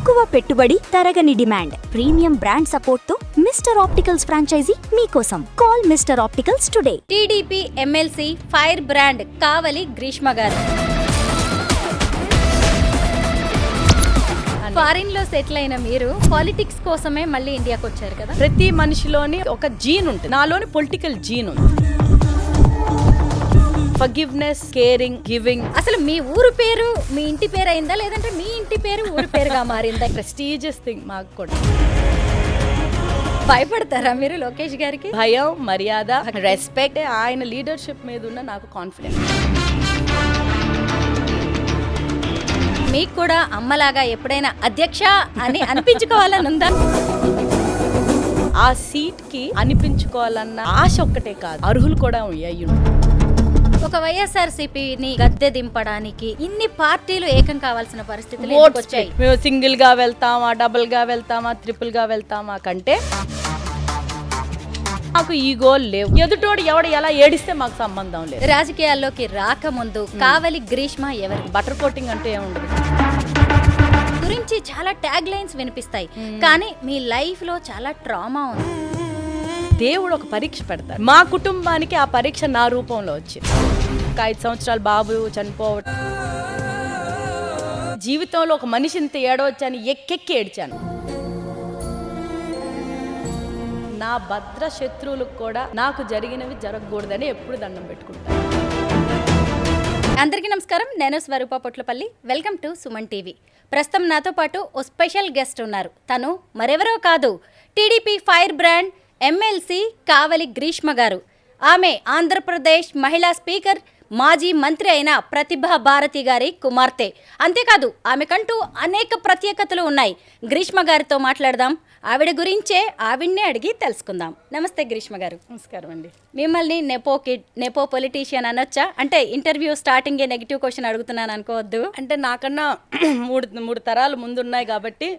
తక్కువ పెట్టుబడి, తరగని డిమాండ్, ప్రీమియం బ్రాండ్ సపోర్ట్ తో మిస్టర్ ఆప్టికల్స్ ఫ్రాంచైజీ మీకోసం. Call Mister Opticals today. TDP MLC fire brand Kavali Greeshma garu foreign లో సెటిల్ అయిన మీరు పాలిటిక్స్ కోసమే మళ్ళీ ఇండియాకి వచ్చారు కదా. ప్రతి మనిషిలోని ఒక జీన్ ఉంటుంది. నాలోని పొలిటికల్ జీన్ ఉంది. Forgiveness, caring, giving. అసలు మీ ఊరు పేరు మీ ఇంటి పేరు అయిందా, లేదంటే మీ ఇంటి పేరు ఊరు పేరుగా మారిందా? ప్రెస్టీజియస్ థింగ్ మాకు కూడా. భయపడతారా మీరు లోకేష్ గారికి? భయం, మర్యాద, రెస్పెక్ట్, ఆయన లీడర్షిప్ మీద ఉన్న నాకు కాన్ఫిడెన్స్. మీకు కూడా అమ్మలాగా ఎప్పుడైనా అధ్యక్ష అని అనిపించుకోవాలని ఉందా? ఆ సీట్ కి అనిపించుకోవాలన్న ఆశ ఒక్కటే కాదు, అర్హులు కూడా అయ్యి. ఒక వైఎస్ఆర్సీపీని గద్దె దింపడానికి ఇన్ని పార్టీలు ఏకం కావాల్సిన పరిస్థితులు వచ్చాయి. మేము సింగిల్ గా వెళ్తామా, డబుల్ గా వెళ్తామా, ట్రిపుల్ గా వెళ్తామా కంటే మాకు ఈగో లేవు. ఎదుటోడు ఎవడు ఎలా ఏడిస్తే మాకు సంబంధం లేదు. రాజకీయాల్లోకి రాకముందు కావలి గ్రీష్మ ఎవరు? బటర్ కోటింగ్ అంటే ఏముండదు గురించి చాలా ట్యాగ్ లైన్స్ వినిపిస్తాయి, కానీ మీ లైఫ్ లో చాలా ట్రామా ఉంది. దేవుడు ఒక పరీక్ష పెడతాడు. మా కుటుంబానికి ఆ పరీక్ష నా రూపంలో వచ్చింది. ఒక 5 సంవత్సరాల బాబు చనిపోవడం, జీవితంలో ఒక మనిషి ఇంత ఏడవచ్చని ఎక్కెక్కి ఏడ్చాను. నా భద్ర శత్రువులకు కూడా నాకు జరిగినవి జరగకూడదని ఎప్పుడు దండం పెట్టుకుంటాను. అందరికీ నమస్కారం, నేను Swaroopa Potlapalli. Welcome to Suman TV. ప్రస్తుతం నాతో పాటు ఓ స్పెషల్ గెస్ట్ ఉన్నారు. తను మరెవరో కాదు, టీడీపీ ఫైర్ బ్రాండ్ ఎమ్మెల్సీ కావలి గ్రీష్మ గారు. ఆమె ఆంధ్రప్రదేశ్ మహిళా స్పీకర్, మాజీ మంత్రి అయిన ప్రతిభా భారతి గారి కుమార్తె. అంతేకాదు ఆమెకంటూ అనేక ప్రత్యేకతలు ఉన్నాయి. గ్రీష్మ గారితో మాట్లాడదాం. ఆవిడ గురించే ఆవిడ్నే అడిగి తెలుసుకుందాం. నమస్తే గ్రీష్మ గారు. నమస్కారం అండి. మిమ్మల్ని నెపో కిడ్, నెపో పొలిటీషియన్ అనొచ్చా? అంటే ఇంటర్వ్యూ స్టార్టింగే నెగిటివ్ క్వశ్చన్ అడుగుతున్నాను అనుకోవద్దు. అంటే నాకన్నా మూడు తరాలు ముందున్నాయి కాబట్టి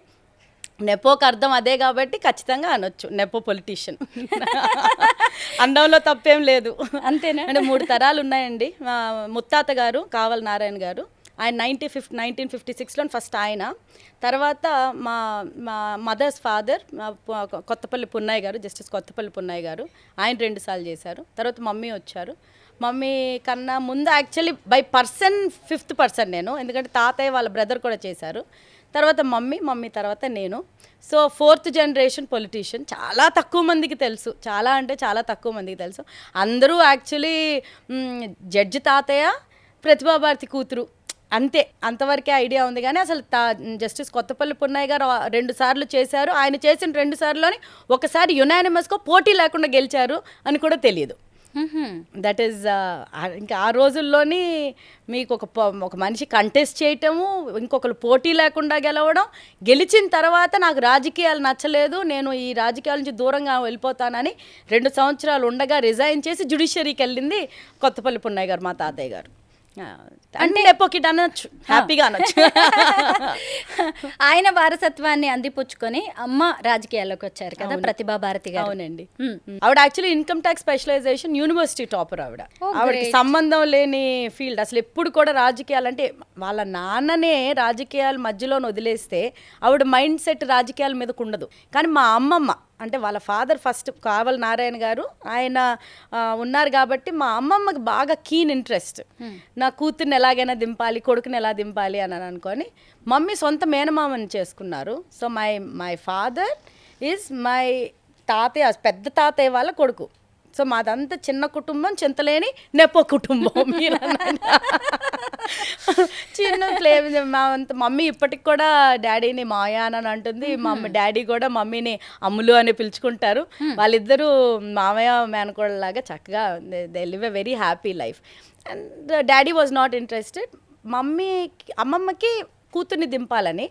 నెపోకి అర్థం అదే కాబట్టి ఖచ్చితంగా అనొచ్చు నెపో పొలిటీషియన్. అండంలో తప్పేం లేదు. అంతేనా? అంటే 3 తరాలు ఉన్నాయండి. మా ముత్తాత గారు కావలి నారాయణ గారు, ఆయన 1956లో ఫస్ట్ ఆయన. తర్వాత మా మదర్స్ ఫాదర్ కొత్తపల్లి పున్నయ్య గారు, జస్టిస్ కొత్తపల్లి పున్నయ్య గారు, ఆయన 2 సార్లు చేశారు. తర్వాత మమ్మీ వచ్చారు. మమ్మీ కన్నా ముందు actually by person 5th person నేను, ఎందుకంటే తాతయ్య వాళ్ళ బ్రదర్ కూడా చేశారు. తర్వాత మమ్మీ తర్వాత నేను. So 4th generation politician. చాలా తక్కువ మందికి తెలుసు, చాలా అంటే చాలా తక్కువ మందికి తెలుసు. అందరూ యాక్చువల్లీ జడ్జి తాతయ్య, ప్రతిభా భారతి కూతురు, అంతే, అంతవరకే ఐడియా ఉంది. కానీ అసలు జస్టిస్ కొత్తపల్లి పున్నయ్య గారు 2 సార్లు చేశారు. ఆయన చేసిన 2 సార్లులోని ఒకసారి యునానిమస్గా పోటీ లేకుండా గెలిచారు అని కూడా తెలియదు. దట్ ఈస్ ఇంకా ఆ రోజుల్లోని మీకు ఒక మనిషి కంటెస్ట్ చేయటము, ఇంకొకరు పోటీ లేకుండా గెలవడం, గెలిచిన తర్వాత నాకు రాజకీయాలు నచ్చలేదు, నేను ఈ రాజకీయాల నుంచి దూరంగా వెళ్ళిపోతానని 2 సంవత్సరాలు ఉండగా రిజైన్ చేసి జ్యుడిషియరీకి వెళ్ళింది కొత్తపల్లి పున్నయ్య గారు, మా తాతయ్య గారు. అంటే నెపోకిట్ అనొచ్చు, హ్యాపీగా అనొచ్చు. ఆయన వారసత్వాన్ని అందిపుచ్చుకొని అమ్మ రాజకీయాల్లోకి వచ్చారు కదా, ప్రతిభా భారతి గారు. అవునండి. ఆవిడ actually income tax specialisation university topper. ఆవిడకి సంబంధం లేని ఫీల్డ్. అసలు ఎప్పుడు కూడా రాజకీయాలంటే వాళ్ళ నాన్ననే రాజకీయాల మధ్యలో వదిలేస్తే ఆవిడ మైండ్ సెట్ రాజకీయాల మీదకు ఉండదు. కానీ మా అమ్మమ్మ అంటే వాళ్ళ ఫాదర్ ఫస్ట్ కావలి నారాయణ గారు, ఆయన ఉన్నారు కాబట్టి మా అమ్మమ్మకి బాగా కీన్ ఇంట్రెస్ట్. నా కూతుర్ని ఎలాగైనా దింపాలి, కొడుకుని ఎలా దింపాలి అని అనుకొని మమ్మీ సొంత మేనమామని చేసుకున్నారు. So my father is my తాతయ్య, పెద్ద తాతయ్య వాళ్ళ కొడుకు. సో మాదంతా చిన్న కుటుంబం, చింతలేని నెపో కుటుంబం. మీరు చిన్న మమ్మీ ఇప్పటికి కూడా డాడీని మాయా అని అంటుంది. మా డాడీ కూడా మమ్మీని అమ్ములు అని పిలుచుకుంటారు. వాళ్ళిద్దరూ మామయ్య మేనకోడలాగా చక్కగా they live a very happy life. And daddy was not interested. అమ్మమ్మకి కూతుర్ని దింపాలని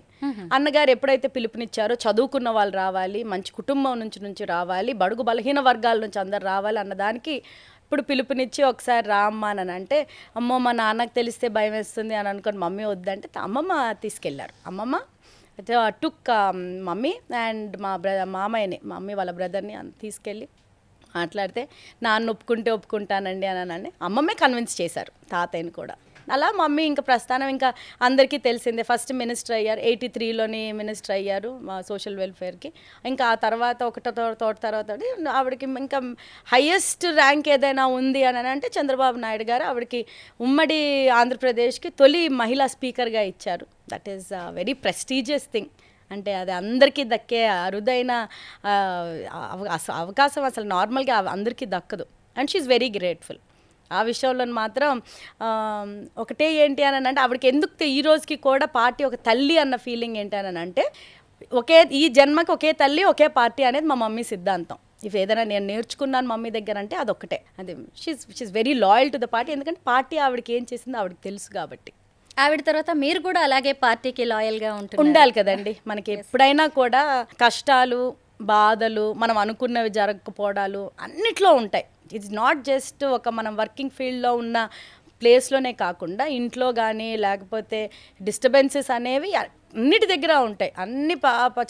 అన్నగారు ఎప్పుడైతే పిలుపునిచ్చారో, చదువుకున్న వాళ్ళు రావాలి, మంచి కుటుంబం నుంచి రావాలి, బడుగు బలహీన వర్గాల నుంచి అందరు రావాలి అన్నదానికి ఇప్పుడు పిలుపునిచ్చి ఒకసారి రామ్మ అని అంటే, అమ్మో మా నాన్నకు తెలిస్తే భయం వేస్తుంది అని అనుకొని మమ్మీ వద్దంటే అమ్మమ్మ తీసుకెళ్లారు. అమ్మమ్మ టుక్ మమ్మీ అండ్ మా మామయ్యని, మమ్మీ వాళ్ళ బ్రదర్ని తీసుకెళ్ళి మాట్లాడితే, నాన్న ఒప్పుకుంటానండి అని అమ్మమ్మే కన్విన్స్ చేశారు తాతయ్యని కూడా. అలా మమ్మీ ఇంకా ప్రస్థానం ఇంకా అందరికీ తెలిసిందే. ఫస్ట్ మినిస్టర్ అయ్యారు, 83లోని మినిస్టర్ అయ్యారు మా సోషల్ వెల్ఫేర్కి. ఇంకా ఆ తర్వాత తర్వాత ఆవిడకి ఇంకా హయ్యెస్ట్ ర్యాంక్ ఏదైనా ఉంది అని అంటే చంద్రబాబు నాయుడు గారు ఆవిడకి ఉమ్మడి ఆంధ్రప్రదేశ్కి తొలి మహిళా స్పీకర్గా ఇచ్చారు. That is very prestigious thing. అంటే అది అందరికీ దక్కే అరుదైన అవకాశం, అసలు నార్మల్గా అందరికీ దక్కదు. And she's very grateful. ఆ విషయంలో మాత్రం ఒకటే ఏంటి అని అంటే ఆవిడకి ఎందుకు ఈ రోజుకి కూడా పార్టీ ఒక తల్లి అన్న ఫీలింగ్ ఏంటి అని అంటే ఈ జన్మకి ఒకే తల్లి ఒకే పార్టీ అనేది మా మమ్మీ సిద్ధాంతం. ఇఫ్ ఏదైనా నేను నేర్చుకున్నాను మమ్మీ దగ్గర అంటే అదొక్కటే. అది she's very loyal to the party. ఎందుకంటే పార్టీ ఆవిడకి ఏం చేసిందో ఆవిడకి తెలుసు కాబట్టి. ఆవిడ తర్వాత మీరు కూడా అలాగే పార్టీకి లాయల్గా ఉండాలి కదండి. మనకి ఎప్పుడైనా కూడా కష్టాలు, బాధలు, మనం అనుకున్నవి జరగకపోవడాలు అన్నిట్లో ఉంటాయి. ఇట్స్ నాట్ జస్ట్ ఒక మనం వర్కింగ్ ఫీల్డ్లో ఉన్న ప్లేస్లోనే కాకుండా ఇంట్లో కానీ లేకపోతే డిస్టర్బెన్సెస్ అనేవి అన్నిటి దగ్గర ఉంటాయి. అన్ని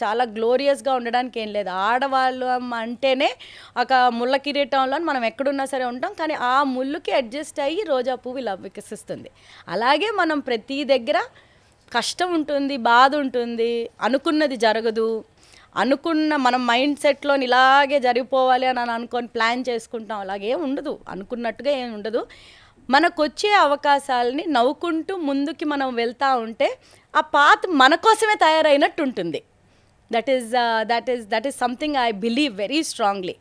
చాలా గ్లోరియస్గా ఉండడానికి ఏం లేదు. ఆడవాళ్ళు అంటేనే ఒక ముళ్ళ కిరీటంలో మనం ఎక్కడున్నా సరే ఉంటాం, కానీ ఆ ముళ్ళుకి అడ్జస్ట్ అయ్యి రోజా పువ్వు ఇలా వికసిస్తుంది. అలాగే మనం ప్రతి దగ్గర కష్టం ఉంటుంది, బాధ ఉంటుంది, అనుకున్నది జరగదు, అనుకున్న మనం మైండ్ సెట్లో ఇలాగే జరిగిపోవాలి అని అనుకొని ప్లాన్ చేసుకుంటాం. అలాగే ఉండదు, అనుకున్నట్టుగా ఏం ఉండదు. మనకు వచ్చే అవకాశాలని నవ్వుకుంటూ ముందుకి మనం వెళ్తూ ఉంటే ఆ పాత్ మన కోసమే తయారైనట్టు ఉంటుంది. That is something I believe very strongly.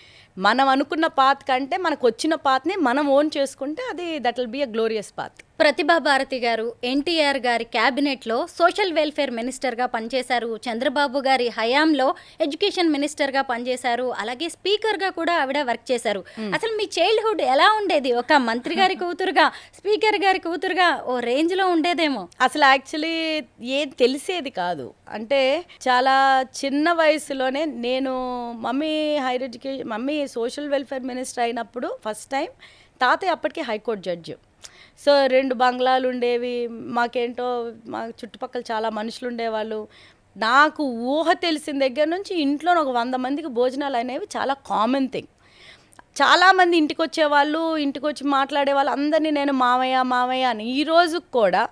మనం అనుకున్న పాత్ కంటే మనకు వచ్చిన పాత్ని మనం ఓన్ చేసుకుంటే that will be a glorious path. Pratibha Bharathi garu NTR గారి క్యాబినెట్లో సోషల్ వెల్ఫేర్ మినిస్టర్గా పనిచేశారు. చంద్రబాబు గారి హయాంలో ఎడ్యుకేషన్ మినిస్టర్గా పనిచేశారు. అలాగే స్పీకర్గా కూడా ఆవిడ వర్క్ చేశారు. అసలు మీ చైల్డ్హుడ్ ఎలా ఉండేది? ఒక మంత్రి గారి కూతురుగా, స్పీకర్ గారి కూతురుగా ఓ రేంజ్లో ఉండేదేమో. అసలు యాక్చువల్లీ ఏం తెలిసేది కాదు. అంటే చాలా చిన్న వయసులోనే నేను మమ్మీ సోషల్ వెల్ఫేర్ మినిస్టర్ అయినప్పుడు ఫస్ట్ టైం తాతయ్య అప్పటికే హైకోర్టు జడ్జి. సో 2 బంగ్లాలు ఉండేవి మాకేంటో, మా చుట్టుపక్కల చాలా మనుషులు ఉండేవాళ్ళు. నాకు ఊహ తెలిసిన దగ్గర నుంచి ఇంట్లో ఒక 100 మందికి భోజనాలు అనేవి చాలా కామన్ థింగ్. చాలామంది ఇంటికి వచ్చేవాళ్ళు, ఇంటికి వచ్చి మాట్లాడేవాళ్ళు, అందరినీ నేను మామయ్య అని. ఈ రోజు కూడా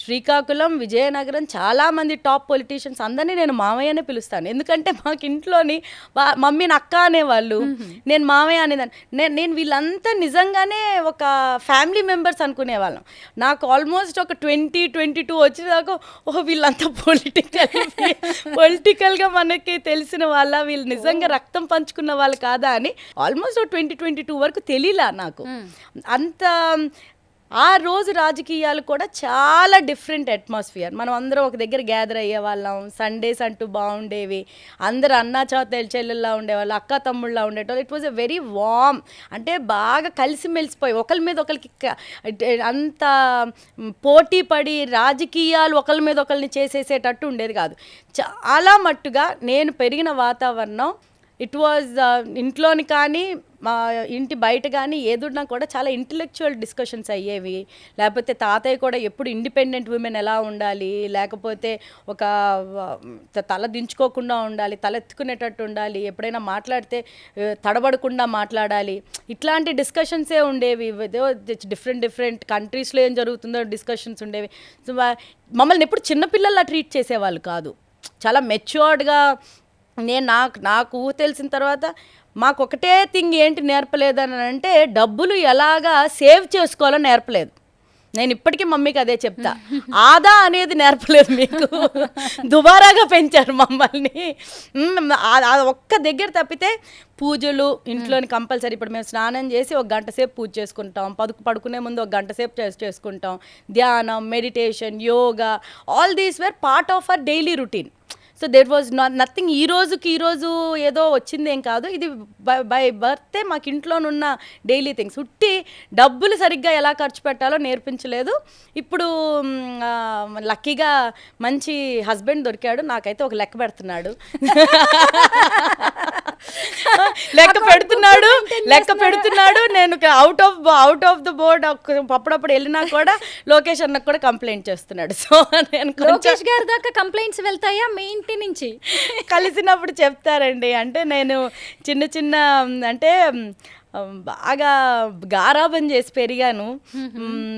శ్రీకాకుళం, విజయనగరం చాలామంది టాప్ పొలిటీషియన్స్ అందరినీ నేను మామయ్యనే పిలుస్తాను. ఎందుకంటే మాకు ఇంట్లోని మమ్మీని అక్క అనేవాళ్ళు, నేను మామయ్య అనేదాన్ని. నేను వీళ్ళంతా నిజంగానే ఒక ఫ్యామిలీ మెంబర్స్ అనుకునేవాళ్ళం. నాకు ఆల్మోస్ట్ ఒక 20-22 వచ్చేదాకా వీళ్ళంతా పొలిటికల్గా మనకి తెలిసిన వాళ్ళ, వీళ్ళు నిజంగా రక్తం పంచుకున్న వాళ్ళు కాదా అని ఆల్మోస్ట్ 20-22 వరకు తెలియలా నాకు. అంత ఆ రోజు రాజకీయాలు కూడా చాలా డిఫరెంట్ అట్మాస్ఫియర్. మనం అందరం ఒక దగ్గర గ్యాదర్ అయ్యేవాళ్ళం. సండేస్ అంటూ బాగుండేవి. అందరూ అన్నా చెల్లెల్లా ఉండేవాళ్ళు, అక్క తమ్ముళ్ళలా ఉండేటోళ్ళు. It was a very warm, అంటే బాగా కలిసిమెలిసిపోయి ఒకరి మీద ఒకరికి అంత పోటీ పడి రాజకీయాలు ఒకరి మీద ఒకరిని చేసేసేటట్టు ఉండేది కాదు. చాలా మట్టుగా నేను పెరిగిన వాతావరణం ఇట్ వాజ్ ఇంట్లోని కానీ మా ఇంటి బయట కానీ ఏదున్నా కూడా చాలా ఇంటలెక్చువల్ డిస్కషన్స్ అయ్యేవి. లేకపోతే తాతయ్య కూడా ఎప్పుడు ఇండిపెండెంట్ ఉమెన్ ఎలా ఉండాలి, లేకపోతే ఒక తల దించుకోకుండా ఉండాలి, తల ఎత్తుకునేటట్టు ఉండాలి, ఎప్పుడైనా మాట్లాడితే తడబడకుండా మాట్లాడాలి, ఇట్లాంటి డిస్కషన్సే ఉండేవి. డిఫరెంట్ కంట్రీస్లో ఏం జరుగుతుందో డిస్కషన్స్ ఉండేవి. సో మమ్మల్ని ఎప్పుడు చిన్నపిల్లల్లా ట్రీట్ చేసేవాళ్ళు కాదు. చాలా మెచ్యూర్డ్గా నాకు ఊహ తెలిసిన తర్వాత మాకు ఒకటే థింగ్ ఏంటి నేర్పలేదని అంటే డబ్బులు ఎలాగా సేవ్ చేసుకోవాలో నేర్పలేదు. నేను ఇప్పటికీ మమ్మీకి అదే చెప్తా, ఆదా అనేది నేర్పలేదు మీకు, దుబారాగా పెంచారు మమ్మల్ని. ఒక్క దగ్గర తప్పితే పూజలు ఇంట్లోని కంపల్సరీ. ఇప్పుడు మేము స్నానం చేసి 1 గంట సేపు పూజ చేసుకుంటాం, పడుకునే ముందు 1 గంట సేపు చేసుకుంటాం, ధ్యానం, meditation, yoga, all these were part of our daily routine. So there was nothing ఈరోజు ఏదో వచ్చిందేం కాదు, ఇది బై బర్తే మాకు ఇంట్లోనున్న డైలీ థింగ్స్. ఉట్టి డబ్బులు సరిగ్గా ఎలా ఖర్చు పెట్టాలో నేర్పించలేదు. ఇప్పుడు లక్కీగా మంచి హస్బెండ్ దొరికాడు, నాకైతే ఒక లెక్క పెడుతున్నాడు లెక్క పెడుతున్నాడు. నేను అవుట్ ఆఫ్ ద బోర్డ్ అప్పుడప్పుడు వెళ్ళినా కూడా లోకేష్ అన్నకు కూడా కంప్లైంట్ చేస్తున్నాడు. సో నేను లోకేష్ గారి దాకా కంప్లైంట్స్ వెళ్తాయా మీ ఇంటి నుంచి? కలిసినప్పుడు చెప్తారండి. అంటే నేను చిన్న అంటే బాగా గారాబం చేసి పెరిగాను.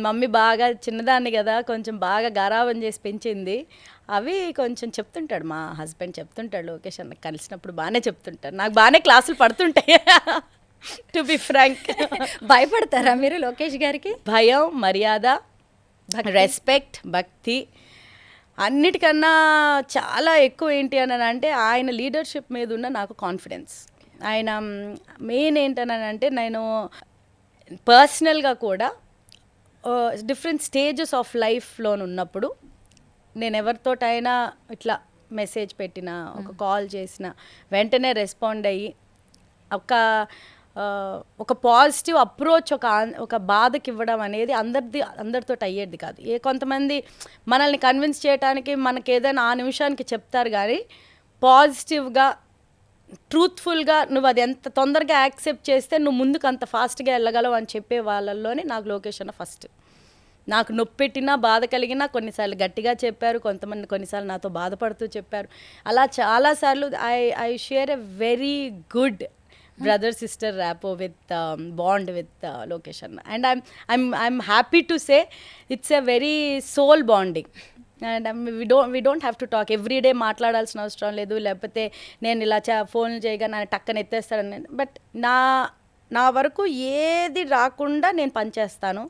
మమ్మీ బాగా చిన్నదాన్ని కదా, కొంచెం బాగా గారాబం చేసి పెంచింది. అవి కొంచెం చెప్తుంటాడు మా హస్బెండ్, చెప్తుంటాడు లోకేష్ అన్న కలిసినప్పుడు బాగానే చెప్తుంటాడు. నాకు బాగానే క్లాసులు పడుతుంటాయి టు బి ఫ్రాంక్. భయపడతారా మీరు లోకేష్ గారికి? భయం, మర్యాద, రెస్పెక్ట్, భక్తి అన్నిటికన్నా చాలా ఎక్కువ ఏంటి అని అంటే ఆయన లీడర్షిప్ మీద ఉన్న నాకు కాన్ఫిడెన్స్. ఆయన మెయిన్ ఏంటనంటే నేను పర్సనల్గా కూడా డిఫరెంట్ స్టేజెస్ ఆఫ్ లైఫ్లో ఉన్నప్పుడు నేను ఎవరితోటైనా ఇట్లా మెసేజ్ పెట్టినా, ఒక కాల్ చేసిన వెంటనే రెస్పాండ్ అయ్యి ఒక పాజిటివ్ అప్రోచ్, ఒక బాధకి ఇవ్వడం అనేది అందరితో అయ్యేది కాదు. కొంతమంది మనల్ని కన్విన్స్ చేయడానికి మనకి ఏదైనా ఆ నిమిషానికి చెప్తారు, కానీ పాజిటివ్గా ట్రూత్ఫుల్గా నువ్వు అది ఎంత తొందరగా యాక్సెప్ట్ చేస్తే నువ్వు ముందుకు అంత ఫాస్ట్గా వెళ్ళగలవు అని చెప్పే వాళ్ళల్లోనే నాకు లోకేష్ అన్న ఫస్ట్. నాకు నొప్పి పెట్టినా, బాధ కలిగినా కొన్నిసార్లు గట్టిగా చెప్పారు, కొన్నిసార్లు నాతో బాధపడుతూ చెప్పారు. అలా చాలాసార్లు I share a very good brother sister rapport with bond with Lokesh Anna, and I'm happy to say it's a very soul bonding, and we don't have to talk every day. మాట్లాడాల్సిన అవసరం లేదు, లేకపోతే నేను ఇలా ఫోన్లు చేయగా నా టక్కన ఎత్తేస్తాడని. బట్ నా వరకు ఏది రాకుండా నేను పనిచేస్తాను.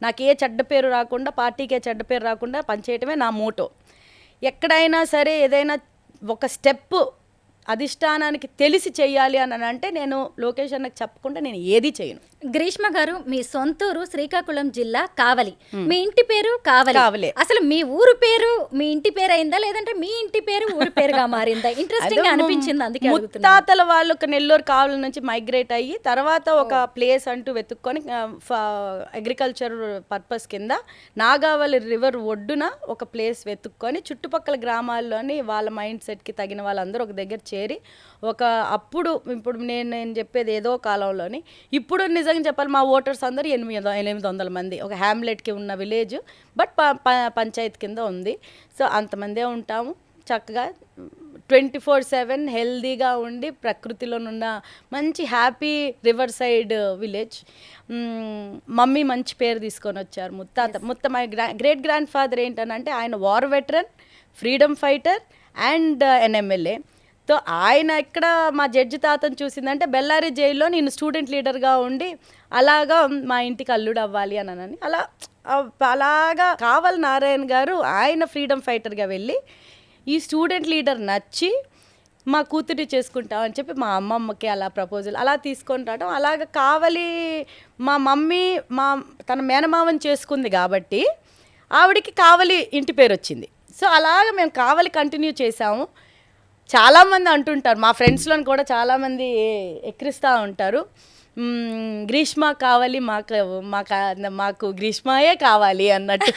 నాకు ఏ చెడ్డ పేరు రాకుండా, పార్టీకి ఏ చెడ్డ పేరు రాకుండా పనిచేయటమే నా మోటో. ఎక్కడైనా సరే ఏదైనా ఒక స్టెప్ అధిష్టానానికి తెలిసి చెయ్యాలి అని అంటే నేను లోకేష్ అన్నకు చెప్పకుండా నేను ఏది చేయను. గ్రీష్మ గారు, మీ సొంతూరు శ్రీకాకుళం జిల్లా కావలి, మీ ఇంటి పేరు కావలి. అసలు మీ ఊరు పేరు మీ ఇంటి పేరు అయిందా, లేదంటే మీ ఇంటి పేరు ఊరు పేరుగా మారిందా? ఇంట్రెస్టింగ్ అనిపించింది, అందుకే ముత్తాతల వాళ్ళు ఒక నెల్లూరు కావలి నుంచి మైగ్రేట్ అయ్యి తర్వాత ఒక ప్లేస్ అంటూ వెతుక్కొని అగ్రికల్చర్ పర్పస్ కింద నాగావళి రివర్ ఒడ్డున ఒక ప్లేస్ వెతుక్కొని చుట్టుపక్కల గ్రామాల్లోని వాళ్ళ మైండ్ సెట్కి తగిన వాళ్ళందరూ ఒక దగ్గర చేరి ఇప్పుడు నేను చెప్పేది ఏదో కాలంలోని, ఇప్పుడు నిజంగా చెప్పాలి మా ఓటర్స్ అందరూ 800 మంది, ఒక హ్యామ్లెట్కి ఉన్న విలేజ్, బట్ పంచాయత్ కింద ఉంది. సో అంతమందే ఉంటాము. చక్కగా 24/7 హెల్దీగా ఉండి ప్రకృతిలోనున్న మంచి happy river side village. Mummy మంచి పేరు తీసుకొని వచ్చారు. మై గ్రేట్ గ్రాండ్ ఫాదర్ ఏంటనంటే ఆయన war veteran, freedom fighter and MLA. So ఆయన ఇక్కడ మా జడ్జి తాతను చూసిందంటే బెల్లారి జైల్లో నేను స్టూడెంట్ లీడర్గా ఉండి అలాగా మా ఇంటికి అల్లుడు అవ్వాలి అని అలాగా కావలి నారాయణ గారు ఆయన ఫ్రీడమ్ ఫైటర్గా వెళ్ళి ఈ స్టూడెంట్ లీడర్ నచ్చి మా కూతురి చేసుకుంటామని చెప్పి మా అమ్మమ్మకి అలా ప్రపోజల్ అలా తీసుకొని రావడం. అలాగ కావలి మా మమ్మీ తన మేనమామని చేసుకుంది కాబట్టి ఆవిడికి కావలి ఇంటి పేరు వచ్చింది. సో అలాగ మేము కావలి కంటిన్యూ చేసాము. చాలామంది అంటుంటారు, మా ఫ్రెండ్స్లో కూడా చాలామంది ఎక్కిరిస్తూ ఉంటారు, గ్రీష్మ కావాలి, మాకు గ్రీష్మయే కావాలి అన్నట్టు.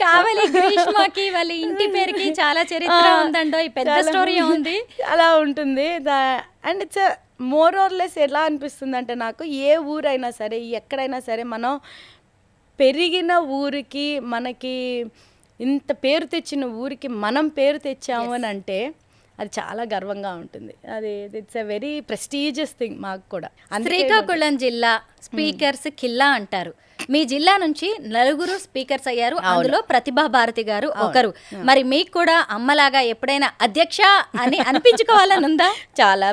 కావలి గ్రీష్మకి వాళ్ళ ఇంటి పేరుకి చాలా చరిత్ర ఉందండో, ఈ పెద్ద స్టోరీ ఉంది. అలా ఉంటుంది. And it's more or less ఎలా అనిపిస్తుంది అంటే నాకు ఏ ఊరైనా సరే, ఎక్కడైనా సరే మనం పెరిగిన ఊరికి, మనకి ఇంత పేరు తెచ్చిన ఊరికి మనం పేరు తెచ్చాము అని అంటే అది చాలా గర్వంగా ఉంటుంది. అది it's a very prestigious thing మాకు కూడా. శ్రీకాకుళం జిల్లా స్పీకర్స్ కిల్లా అంటారు. మీ జిల్లా నుంచి 4 స్పీకర్స్ అయ్యారు, అందులో ప్రతిభా భారతి గారు ఒకరు. మరి మీకు కూడా అమ్మలాగా ఎప్పుడైనా అధ్యక్ష అని అనిపించుకోవాలని ఉందా? చాలా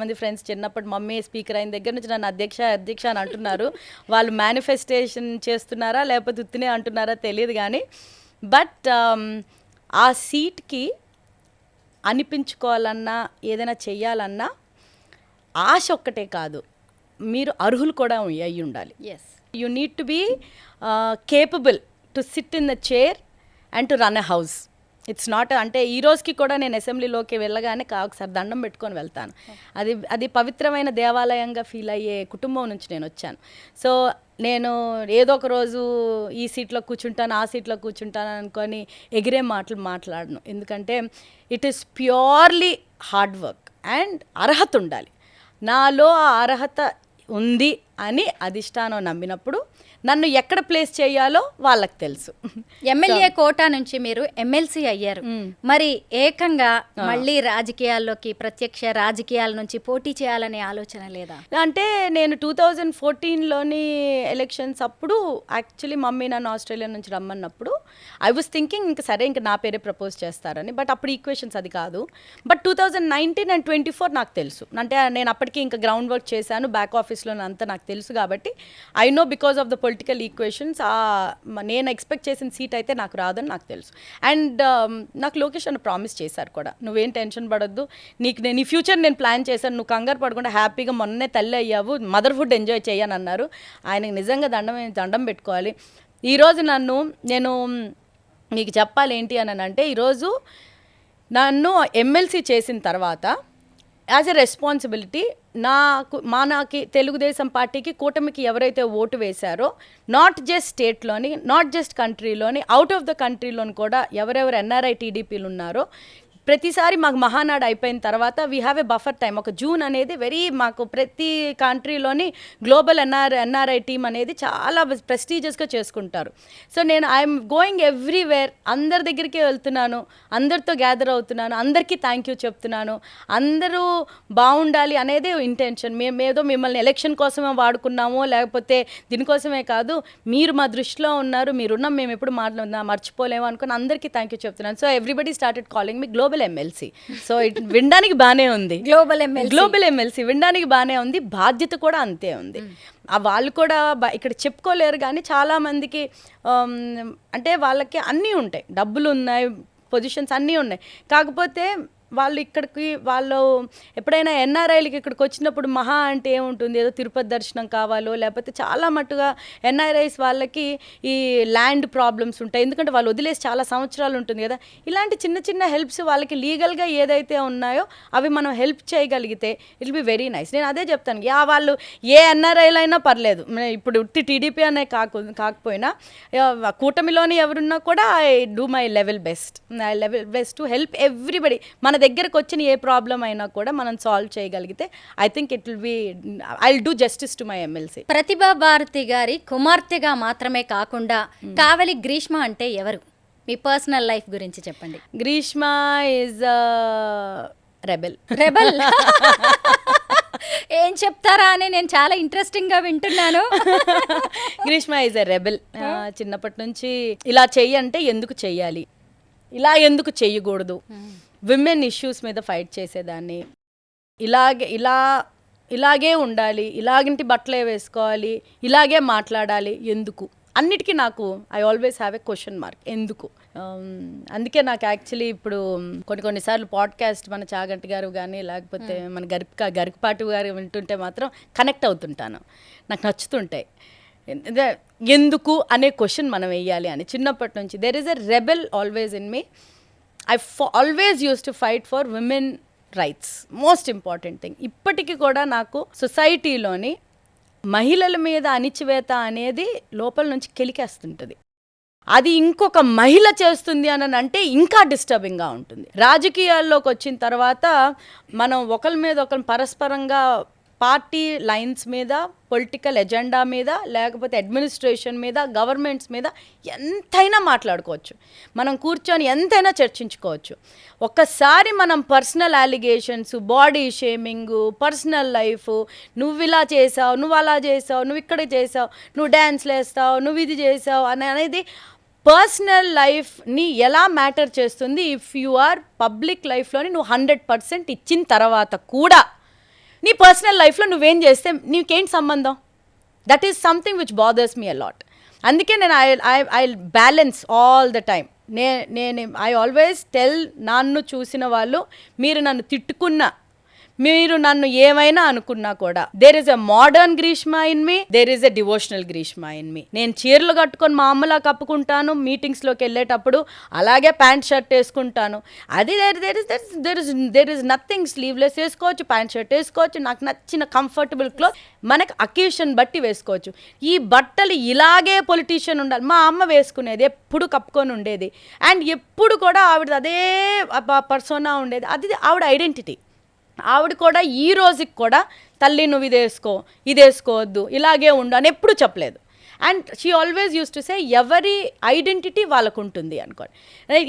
మంది ఫ్రెండ్స్ చిన్నప్పుడు మమ్మీ స్పీకర్ అయిన దగ్గర నుంచి నన్ను అధ్యక్ష అని అంటున్నారు. వాళ్ళు మేనిఫెస్టేషన్ చేస్తున్నారా లేకపోతే ఉత్తినే అంటున్నారా తెలియదు, కానీ బట్ ఆ సీట్కి అనిపించుకోవాలన్నా ఏదైనా చెయ్యాలన్నా ఆశ ఒక్కటే కాదు, మీరు అర్హులు కూడా అయి ఉండాలి. You need to be capable to sit in the chair and to run a house. It's not అంటే ఈ రోజుకి కూడా నేను అసెంబ్లీలోకి వెళ్ళగానే ఒకసారి దండం పెట్టుకొని వెళ్తాను. అది పవిత్రమైన దేవాలయంగా ఫీల్ అయ్యే కుటుంబం నుంచి నేను వచ్చాను. సో నేను ఏదో ఒక రోజు ఈ సీట్లో కూర్చుంటాను, ఆ సీట్లో కూర్చుంటాను అనుకొని ఎగిరే మాటలు మాట్లాడను. ఎందుకంటే it is purely hard work and అర్హత ఉండాలి. నాలో ఆ అర్హత ఉంది అని అధిష్టానం నమ్మినప్పుడు నన్ను ఎక్కడ ప్లేస్ చేయాలో వాళ్ళకి తెలుసు. ఎమ్మెల్యే కోటా నుంచి మీరు ఎమ్మెల్సీ అయ్యారు, మరి ఏకంగా మళ్ళీ రాజకీయాల్లోకి, ప్రత్యక్ష రాజకీయాల నుంచి పోటీ చేయాలనే ఆలోచన లేదా? అంటే నేను 2014లోని ఎలక్షన్స్ అప్పుడు యాక్చువల్లీ మమ్మీ నన్ను ఆస్ట్రేలియా నుంచి రమ్మన్నప్పుడు ఐ వాజ్ థింకింగ్ ఇంకా సరే ఇంకా నా పేరే ప్రపోజ్ చేస్తారని, బట్ అప్పుడు ఈక్వేషన్స్ అది కాదు. బట్ 2019 and 24 నాకు తెలుసు, అంటే నేను అప్పటికి ఇంకా గ్రౌండ్ వర్క్ చేశాను, బ్యాక్ ఆఫీస్లో అంతా నాకు తెలుసు కాబట్టి I know because of the political equations నేను ఎక్స్పెక్ట్ చేసిన సీట్ అయితే నాకు రాదని నాకు తెలుసు. అండ్ నాకు లోకేష్ అన్న ప్రామిస్ చేశారు కూడా, నువ్వేం టెన్షన్ పడొద్దు, నీకు నేను ఈ ఫ్యూచర్ నేను ప్లాన్ చేశాను, నువ్వు కంగారు పడకుండా హ్యాపీగా మొన్నే తల్లి అయ్యావు, మదర్హుడ్ ఎంజాయ్ చేయని అన్నారు. ఆయనకు నిజంగా దండం పెట్టుకోవాలి. ఈరోజు నేను మీకు చెప్పాలి ఏంటి అని అంటే, ఈరోజు నన్ను ఎమ్మెల్సీ చేసిన తర్వాత యాజ్ ఎ రెస్పాన్సిబిలిటీ నాకు తెలుగుదేశం పార్టీకి, కూటమికి ఎవరైతే ఓటు వేశారో, నాట్ జస్ట్ స్టేట్లోని, నాట్ జస్ట్ కంట్రీలోని, అవుట్ ఆఫ్ ద కంట్రీలోని కూడా ఎవరెవరు ఎన్ఆర్ఐ టీడీపీలు ఉన్నారో, ప్రతిసారి మాకు మహానాడు అయిపోయిన తర్వాత we have a buffer time. ఒక జూన్ అనేది మాకు ప్రతి కంట్రీలోని గ్లోబల్ ఎన్ఆర్ఐ టీమ్ అనేది చాలా ప్రెస్టీజియస్గా చేసుకుంటారు. సో నేను ఐఎమ్ గోయింగ్ ఎవ్రీవేర్, అందరి దగ్గరికి వెళ్తున్నాను, అందరితో గ్యాదర్ అవుతున్నాను, అందరికీ థ్యాంక్ యూ చెప్తున్నాను, అందరూ బాగుండాలి అనేది ఇంటెన్షన్. మేమేదో మిమ్మల్ని ఎలక్షన్ కోసమే వాడుకున్నామో లేకపోతే దీనికోసమే కాదు, మీరు మా దృష్టిలో ఉన్నారు, మీరున్నాం, మేము ఎప్పుడు మర్చిపోలేము అనుకుని అందరికీ థ్యాంక్ యూ చెప్తున్నాను. సో ఎవ్రీబడి స్టార్టెడ్ కాలింగ్ మీ గ్లోబల్ ఎమ్మెల్సీ. సో వినడానికి బాగానే ఉంది, గ్లోబల్ ఎమ్మెల్సీ వినడానికి బాగానే ఉంది, బాధ్యత కూడా అంతే ఉంది. వాళ్ళు కూడా ఇక్కడ చెప్పుకోలేరు, కానీ చాలామందికి అంటే వాళ్ళకి అన్నీ ఉంటాయి, డబ్బులు ఉన్నాయి, పొజిషన్స్ అన్నీ ఉన్నాయి, కాకపోతే వాళ్ళు ఎప్పుడైనా ఎన్ఆర్ఐలకి ఇక్కడికి వచ్చినప్పుడు మహా అంటే ఏముంటుంది, ఏదో తిరుపతి దర్శనం కావాలో లేకపోతే చాలా మట్టుగా ఎన్ఆర్ఐస్ వాళ్ళకి ఈ ల్యాండ్ ప్రాబ్లమ్స్ ఉంటాయి, ఎందుకంటే వాళ్ళు వదిలేసి చాలా సంవత్సరాలు ఉంటుంది కదా. ఇలాంటి చిన్న చిన్న హెల్ప్స్ వాళ్ళకి లీగల్గా ఏదైతే ఉన్నాయో అవి మనం హెల్ప్ చేయగలిగితే ఇట్ బి వెరీ నైస్. నేను అదే చెప్తాను, వాళ్ళు ఏ ఎన్ఆర్ఐలు అయినా పర్లేదు, ఇప్పుడు టీడీపీ అనే కాకపోయినా కూటమిలోని ఎవరున్నా కూడా I do my level best to help everybody. మన దగ్గరకు వచ్చిన ఏ ప్రాబ్లం అయినా కూడా మనం సాల్వ్ చేయగలిగితే I think it will be I will do justice to my MLC. Pratibha Bharathi గారి కుమార్తెగా మాత్రమే కాకుండా కావలి గ్రీష్మ అంటే ఎవరు? మీ పర్సనల్ లైఫ్ గురించి చెప్పండి. Greeshma is rebel. ఏం చెప్తారా అని నేను చాలా ఇంట్రెస్టింగ్గా వింటున్నాను. Greeshma is a rebel. చిన్నప్పటి నుంచి ఇలా చెయ్యంటే ఎందుకు చెయ్యాలి, ఇలా ఎందుకు చెయ్యకూడదు, విమెన్ ఇష్యూస్ మీద ఫైట్ చేసేదాన్ని, ఇలాగే ఉండాలి, ఇలాంటి బట్టలే వేసుకోవాలి, ఇలాగే మాట్లాడాలి, ఎందుకు, అన్నిటికీ నాకు I always have a question mark, ఎందుకు. అందుకే నాకు యాక్చువల్లీ ఇప్పుడు కొన్నిసార్లు పాడ్కాస్ట్ మన చాగంటి గారు కానీ లేకపోతే మన గరికపాటి గారు వింటుంటే మాత్రం కనెక్ట్ అవుతుంటాను, నాకు నచ్చుతుంటాయి. ఎందుకు అనే క్వశ్చన్ మనం వేయాలి అని చిన్నప్పటి నుంచి. There is a rebel always in me. I always used to fight for women rights, most important thing. ఇప్పటికీ కూడా నాకు సొసైటీలోని మహిళల మీద అణిచివేత అనేది లోపల నుంచి కెలికేస్తుంటుంది. అది ఇంకొక మహిళ చేస్తుంది అని అంటే ఇంకా డిస్టర్బింగ్గా ఉంటుంది. రాజకీయాల్లోకి వచ్చిన తర్వాత మనం ఒకరి మీద ఒకరు పరస్పరంగా పార్టీ లైన్స్ మీద, పొలిటికల్ ఎజెండా మీద, లేకపోతే అడ్మినిస్ట్రేషన్ మీద, గవర్నమెంట్స్ మీద ఎంతైనా మాట్లాడుకోవచ్చు, మనం కూర్చొని ఎంతైనా చర్చించుకోవచ్చు. ఒక్కసారి మనం personal allegations, body shaming, personal life, నువ్వు ఇలా చేసావు, నువ్వు అలా చేసావు, నువ్వు ఇక్కడ చేసావు, నువ్వు డ్యాన్స్లు వేస్తావు, నువ్వు ఇది చేసావు అనేది పర్సనల్ లైఫ్ని ఎలా మ్యాటర్ చేస్తుంది. ఇఫ్ యు ఆర్ పబ్లిక్ లైఫ్లోని నువ్వు 100% ఇచ్చిన తర్వాత కూడా నీ పర్సనల్ లైఫ్లో నువ్వేం చేస్తే నీకేంటి సంబంధం? That is something which bothers me a lot. అందుకే నేను I balance all the time. నేను ఐ ఆల్వేస్ టెల్, నన్ను చూసిన వాళ్ళు, మీరు నన్ను తిట్టుకున్నా, మీరు నన్ను ఏమైనా అనుకున్నా కూడా, there is a modern Greeshma in me, there is a devotional Greeshma in me. నేను చీరలు కట్టుకొని మా అమ్మలా కప్పుకుంటాను, మీటింగ్స్లోకి వెళ్ళేటప్పుడు అలాగే ప్యాంట్ షర్ట్ వేసుకుంటాను. అది దేర్ ఇస్ నథింగ్. స్లీవ్లెస్ వేసుకోవచ్చు, ప్యాంట్ షర్ట్ వేసుకోవచ్చు, నాకు నచ్చిన కంఫర్టబుల్ క్లోత్ మనకు అకేషన్ బట్టి వేసుకోవచ్చు. ఈ బట్టలు ఇలాగే పొలిటీషియన్ ఉండాలి. మా అమ్మ వేసుకునేది ఎప్పుడు కప్పుకొని ఉండేది, అండ్ ఎప్పుడు కూడా ఆవిడ అదే పర్సోనా ఉండేది, అది ఆవిడ ఐడెంటిటీ. ఆవిడ కూడా ఈ రోజుకి కూడా తల్లి నువ్వు ఇది వేసుకో, ఇది వేసుకోవద్దు, ఇలాగే ఉండు అని ఎప్పుడు చెప్పలేదు. And she always use to say ఎవరి ఐడెంటిటీ వాళ్ళకు ఉంటుంది అనుకోండి.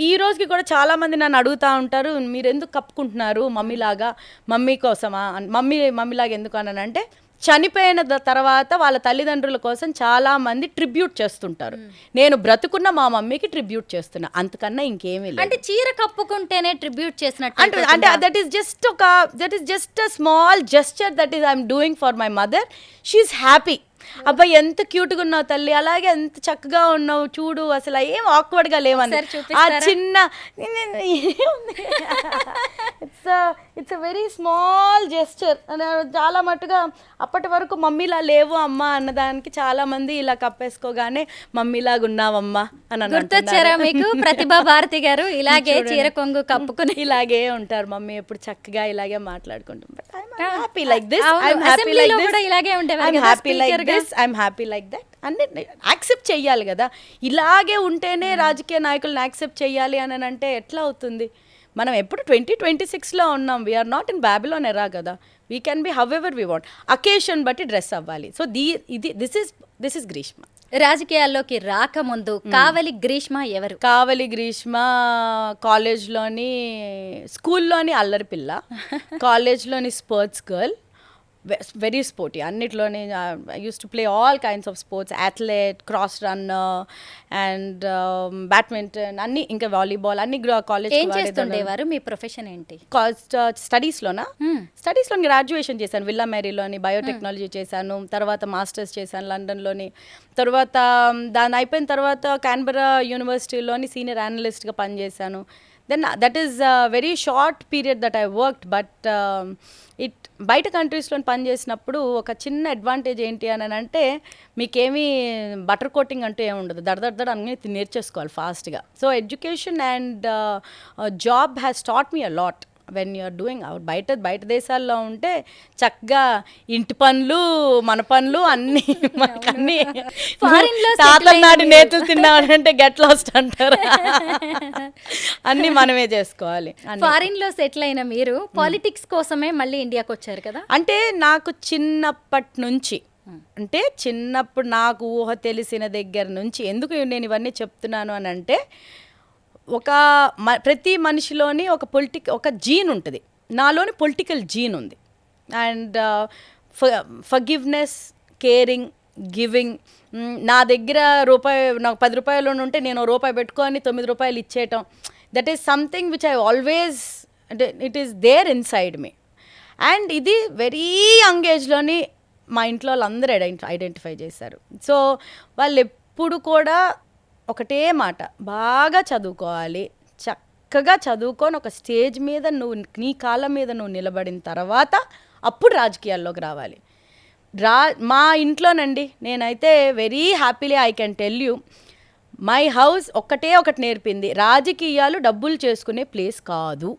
ఈ రోజుకి కూడా చాలామంది నన్ను అడుగుతూ ఉంటారు, మీరు ఎందుకు కప్పుకుంటున్నారు మమ్మీలాగా, మమ్మీ కోసమా, మమ్మీలాగా ఎందుకు అనంటే, చనిపోయిన తర్వాత వాళ్ళ తల్లిదండ్రుల కోసం చాలామంది ట్రిబ్యూట్ చేస్తుంటారు. నేను బ్రతుకున్న మా మమ్మీకి ట్రిబ్యూట్ చేస్తున్నా, అంతకన్నా ఇంకేమీ లేదు. అంటే చీర కప్పుకుంటేనే ట్రిబ్యూట్ చేసినట్టు అంటే that is just a small gesture that is I'm doing for my mother. She's happy. అబ్బాయి ఎంత క్యూట్గా ఉన్నావు తల్లి, అలాగే ఎంత చక్కగా ఉన్నావు చూడు, అసలు ఏం ఆక్వర్డ్గా లేవని ఆ చిన్న it's a very small gesture. చాలా మట్టుగా అప్పటి వరకు మమ్మీలా లేవు అమ్మ అన్నదానికి చాలా మంది ఇలా కప్పేసుకోగానే మమ్మీలాగా ఉన్నావమ్మా అని గుర్తొచ్చారా మీకు ప్రతిభా భారతి గారు? ఇలాగే చీర కొంగు కప్పుకుని ఇలాగే ఉంటారు మమ్మీ, ఎప్పుడు చక్కగా ఇలాగే మాట్లాడుకుంటాం. Happy like this, I'm happy like that అన్ని యాక్సెప్ట్ చెయ్యాలి కదా. ఇలాగే ఉంటేనే రాజకీయ నాయకులను యాక్సెప్ట్ చెయ్యాలి అని అంటే ఎట్లా అవుతుంది? మనం ఎప్పుడు 2026లో ఉన్నాం. వీఆర్ నాట్ ఇన్ బ్యాబిలోన్ ఎరా కదా. We can be how ever we want. Occasion బట్టి డ్రెస్ అవ్వాలి. So this is Greeshma. రాజకీయాల్లోకి రాకముందు కావలి గ్రీష్మ ఎవరు? కావలి గ్రీష్మ కాలేజ్లోని, స్కూల్లోని అల్లరి పిల్ల, కాలేజ్లోని స్పోర్ట్స్ గర్ల్, వెరీ స్పోర్టీ అన్నిట్లోని. Use to play all kinds of sports, athlete, cross runner and badminton, అన్ని, ఇంకా వాలీబాల్, అన్ని కాలేజ్. ఏం చేస్తుండేవారు? మీ ప్రొఫెషన్ ఏంటి? స్టడీస్లోనా? స్టడీస్లో గ్రాడ్యుయేషన్ చేశాను. విల్లా మేరీలోని బయోటెక్నాలజీ చేశాను. తర్వాత మాస్టర్స్ చేశాను లండన్లోని. తర్వాత దాని అయిపోయిన తర్వాత కాన్బెరా యూనివర్సిటీలోని సీనియర్ అనలిస్ట్గా పనిచేశాను. Then that is very short period that I worked. But బయట కంట్రీస్లో పనిచేసినప్పుడు ఒక చిన్న అడ్వాంటేజ్ ఏంటి అని అంటే, మీకేమీ బటర్ కోటింగ్ అంటూ ఏమి ఉండదు. దడదడ అన్నీ నేర్చేసుకోవాలి ఫాస్ట్గా. So education and job has taught me a lot when you're doing out. బయట దేశాల్లో ఉంటే చక్కగా ఇంటి పనులు, మన పనులు అన్నీ మనకన్నీ. తాతల నాటి నేతలు తిన్నామంటే గెట్ లాస్ట్ అంటారు. అన్నీ మనమే చేసుకోవాలి. ఫారిన్లో సెటిల్ అయిన మీరు పాలిటిక్స్ కోసమే మళ్ళీ ఇండియాకి వచ్చారు కదా? అంటే నాకు చిన్నప్పటి నుంచి, అంటే చిన్నప్పుడు నాకు ఊహ తెలిసిన దగ్గర నుంచి, ఎందుకు నేను ఇవన్నీ చెప్తున్నాను అని అంటే, ప్రతి మనిషిలోని ఒక జీన్ ఉంటుంది. నాలోని పొలిటికల్ జీన్ ఉంది. And forgiveness, caring, giving. నా దగ్గర నాకు 10 రూపాయలు ఉంటే నేను రూపాయి పెట్టుకొని 9 రూపాయలు ఇచ్చేయటం, that is something which I always, అంటే it is there inside me. And ఇది వెరీ యంగ్ ఏజ్లోని మా ఇంట్లో వాళ్ళందరూ ఐడెంటిఫై చేశారు. సో వాళ్ళు ఎప్పుడు కూడా ఒకటే మాట, బాగా చదువుకోవాలి, చక్కగా చదువుకొని ఒక స్టేజ్ మీద నువ్వు నీ కాళ్ళ మీద నువ్వు నిలబడిన తర్వాత అప్పుడు రాజకీయాల్లోకి రావాలి. మా ఇంట్లోనండి నేనైతే very happily I can tell you, my house ఒకటి నేర్పింది, రాజకీయాలు డబ్బులు చేసుకునే ప్లేస్ కాదు.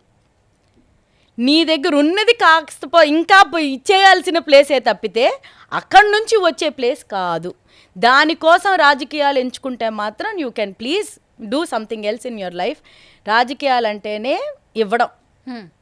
నీ దగ్గర ఉన్నది కాస్త ఇంకా ఇచ్చేయాల్సిన ప్లేసే తప్పితే అక్కడి నుంచి వచ్చే ప్లేస్ కాదు. దానికోసం రాజకీయాలు ఎంచుకుంటే మాత్రం you can please do something else in your life. రాజకీయాలు అంటేనే ఇవ్వడం,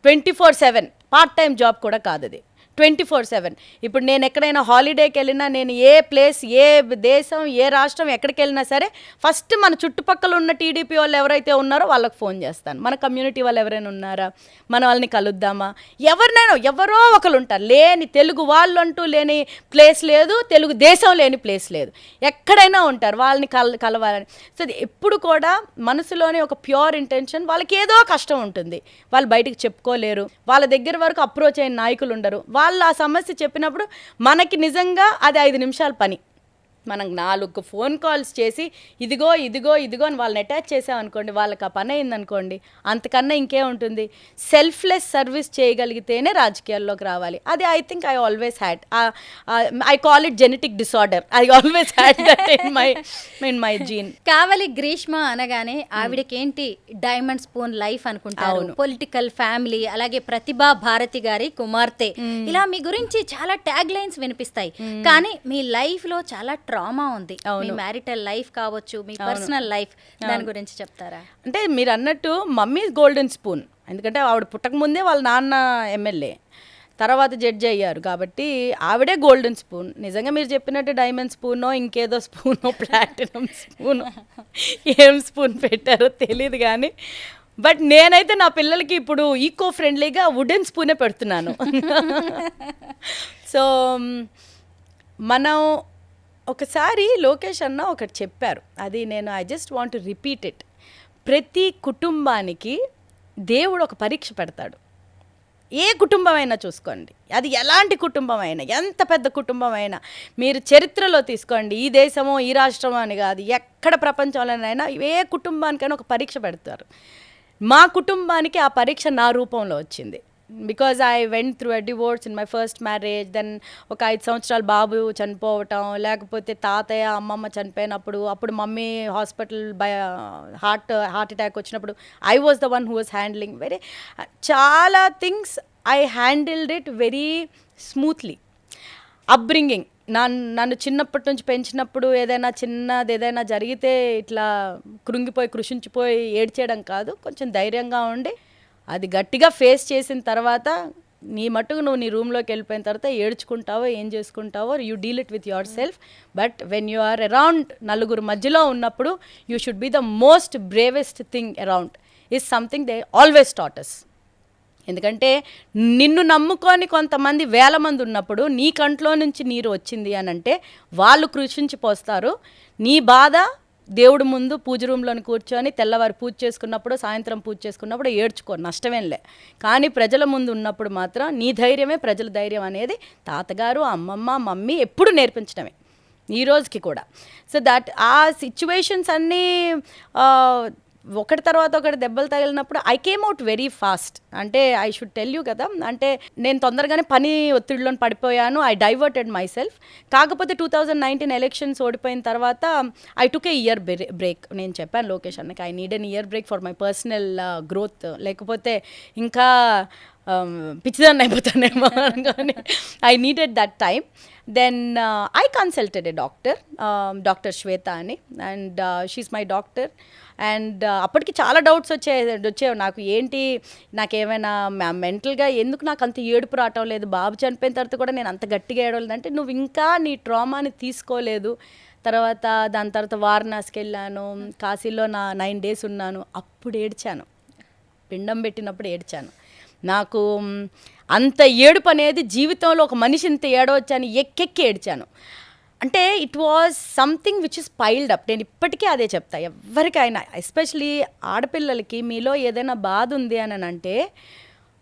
24/7 పార్ట్ టైం జాబ్ కూడా కాదు అది, 24/7. ఇప్పుడు నేను ఎక్కడైనా హాలిడేకి వెళ్ళినా, నేను ఏ ప్లేస్, ఏ దేశం, ఏ రాష్ట్రం ఎక్కడికి వెళ్ళినా సరే ఫస్ట్ మన చుట్టుపక్కల ఉన్న టీడీపీ వాళ్ళు ఎవరైతే ఉన్నారో వాళ్ళకి ఫోన్ చేస్తాను. మన కమ్యూనిటీ వాళ్ళు ఎవరైనా ఉన్నారా, మన వాళ్ళని కలుద్దామా. ఎవరో ఒకరు ఉంటారు. లేని తెలుగు వాళ్ళు అంటూ లేని ప్లేస్ లేదు, తెలుగు దేశం లేని ప్లేస్ లేదు, ఎక్కడైనా ఉంటారు. వాళ్ళని కలవాలని. సో ఎప్పుడు కూడా మనసులోని ఒక ప్యూర్ ఇంటెన్షన్. వాళ్ళకి ఏదో కష్టం ఉంటుంది, వాళ్ళు బయటకు చెప్పుకోలేరు, వాళ్ళ దగ్గర వరకు అప్రోచ్ అయిన నాయకులు ఉండరు. వాళ్ళు ఆ సమస్య చెప్పినప్పుడు మనకి నిజంగా అది 5 నిమిషాల పని. మనం 4 ఫోన్ కాల్స్ చేసి ఇదిగో అని వాళ్ళని అటాచ్ చేసామనుకోండి, వాళ్ళకి ఆ పని అయిందనుకోండి, అంతకన్నా ఇంకే ఉంటుంది. సెల్ఫ్లెస్ సర్వీస్ చేయగలిగితేనే రాజకీయాల్లోకి రావాలి. అది I think I always had, I call it genetic disorder. I always had that in my gene. Kavali Greeshma అనగానే ఆవిడకేంటి డైమండ్ స్పూన్ లైఫ్ అనుకుంటారు, పొలిటికల్ ఫ్యామిలీ, అలాగే ప్రతిభా భారతి గారి కుమార్తె, ఇలా మీ గురించి చాలా ట్యాగ్ లైన్స్ వినిపిస్తాయి. కానీ మీ లైఫ్ లో చాలా ట్రామా ఉంది. మీ మ్యారిటల్ లైఫ్ కావచ్చు, మీ పర్సనల్ లైఫ్, దాని గురించి చెప్తారా? అంటే మీరు అన్నట్టు మమ్మీ గోల్డెన్ స్పూన్. ఎందుకంటే ఆవిడ పుట్టక ముందే వాళ్ళ నాన్న ఎమ్మెల్యే, తర్వాత జడ్జి అయ్యారు కాబట్టి ఆవిడే గోల్డెన్ స్పూన్. నిజంగా మీరు చెప్పినట్టు డైమండ్ స్పూనో ఇంకేదో స్పూనో ప్లాటినం స్పూనో ఏం స్పూన్ పెట్టారో తెలియదు కానీ బట్ నేనైతే నా పిల్లలకి ఇప్పుడు ఈకో ఫ్రెండ్లీగా వుడెన్ స్పూనే పెడుతున్నాను. సో మనం ఒకసారి లోకేష్ అన్న ఒకటి చెప్పారు, అది నేను I just want to repeat it. ప్రతి కుటుంబానికి దేవుడు ఒక పరీక్ష పెడతాడు. ఏ కుటుంబం అయినా చూసుకోండి, అది ఎలాంటి కుటుంబం అయినా, ఎంత పెద్ద కుటుంబం అయినా, మీరు చరిత్రలో తీసుకోండి, ఈ దేశమో ఈ రాష్ట్రమో అని కాదు, ఎక్కడ ప్రపంచంలోనైనా ఏ కుటుంబానికైనా ఒక పరీక్ష పెడతారు. మా కుటుంబానికి ఆ పరీక్ష నా రూపంలో వచ్చింది. Because I went through a divorce in my first marriage. Then ఒక 5 సంవత్సరాలు బాబు చనిపోవటం, లేకపోతే తాతయ్య అమ్మమ్మ చనిపోయినప్పుడు, అప్పుడు మమ్మీ హాస్పిటల్ హార్ట్ అటాక్ వచ్చినప్పుడు I was the one who was handling చాలా things. I handled it very smoothly. Upbringing, నన్ను చిన్నప్పటి నుంచి పెంచినప్పుడు ఏదైనా జరిగితే ఇట్లా కృషించిపోయి ఏడ్చేయడం కాదు, కొంచెం ధైర్యంగా ఉండి అది గట్టిగా ఫేస్ చేసిన తర్వాత నీ మట్టుకు నువ్వు నీ రూమ్లోకి వెళ్ళిపోయిన తర్వాత ఏడ్చుకుంటావో ఏం చేసుకుంటావో you deal it with yourself. But when you are around నలుగురు మధ్యలో ఉన్నప్పుడు you should be the most bravest thing around is something they always taught us. ఎందుకంటే నిన్ను నమ్ముకొని కొంతమంది 1000 మంది ఉన్నప్పుడు నీ కంట్లో నుంచి నీరు వచ్చింది అని అంటే వాళ్ళు కృషించిపోస్తారు. నీ బాధ దేవుడు ముందు పూజ రూమ్లోని కూర్చొని తెల్లవారు పూజ చేసుకున్నప్పుడు, సాయంత్రం పూజ చేసుకున్నప్పుడు ఏడ్చుకో, నష్టమేంలే. కానీ ప్రజల ముందు ఉన్నప్పుడు మాత్రం నీ ధైర్యమే ప్రజల ధైర్యం అనేది తాతగారు, అమ్మమ్మ, మమ్మీ ఎప్పుడు నేర్పించడమే ఈ రోజుకి కూడా. సో దట్ ఆ సిచ్యువేషన్స్ అన్నీ ఒకటి తర్వాత ఒకటి దెబ్బలు తగిలినప్పుడు I came out very fast. అంటే ఐ షుడ్ టెల్ యూ కదా, అంటే నేను తొందరగానే పని ఒత్తిడిలో పడిపోయాను. I diverted myself. కాకపోతే 2019 ఎలక్షన్స్ ఓడిపోయిన తర్వాత I took a year break. నేను చెప్పాను లోకేష్ అన్నకి, I need an year break for my personal growth, లేకపోతే ఇంకా పిచ్చిదాన్ని అయిపోతానేమో అనుకొని I needed that time. Then I consulted a doctor Shweta అని, and she's my doctor. And అప్పటికి చాలా డౌట్స్ వచ్చేవి నాకు, ఏంటి నాకేమైనా మెంటల్గా ఎందుకు నాకు అంత ఏడుపు రావటం లేదు, బాబు చనిపోయిన తర్వాత కూడా నేను అంత గట్టిగా ఏడవలేదు అంటే నువ్వు ఇంకా నీ ట్రామాని తీసుకోలేదు. తర్వాత దాని తర్వాత వారణాసికి వెళ్ళాను, కాశీలో 9 days ఉన్నాను, అప్పుడు ఏడ్చాను, పిండం పెట్టినప్పుడు ఏడ్చాను. నాకు అంత ఏడుపు అనేది జీవితంలో ఒక మనిషి ఇంత ఏడవచ్చని ఎక్కెక్కి ఏడ్చాను. అంటే it was something which is piled up. నేను ఇప్పటికీ అదే చెప్తా ఎవరికైనా, ఎస్పెషలీ ఆడపిల్లలకి, మీలో ఏదైనా బాధ ఉంది అని అంటే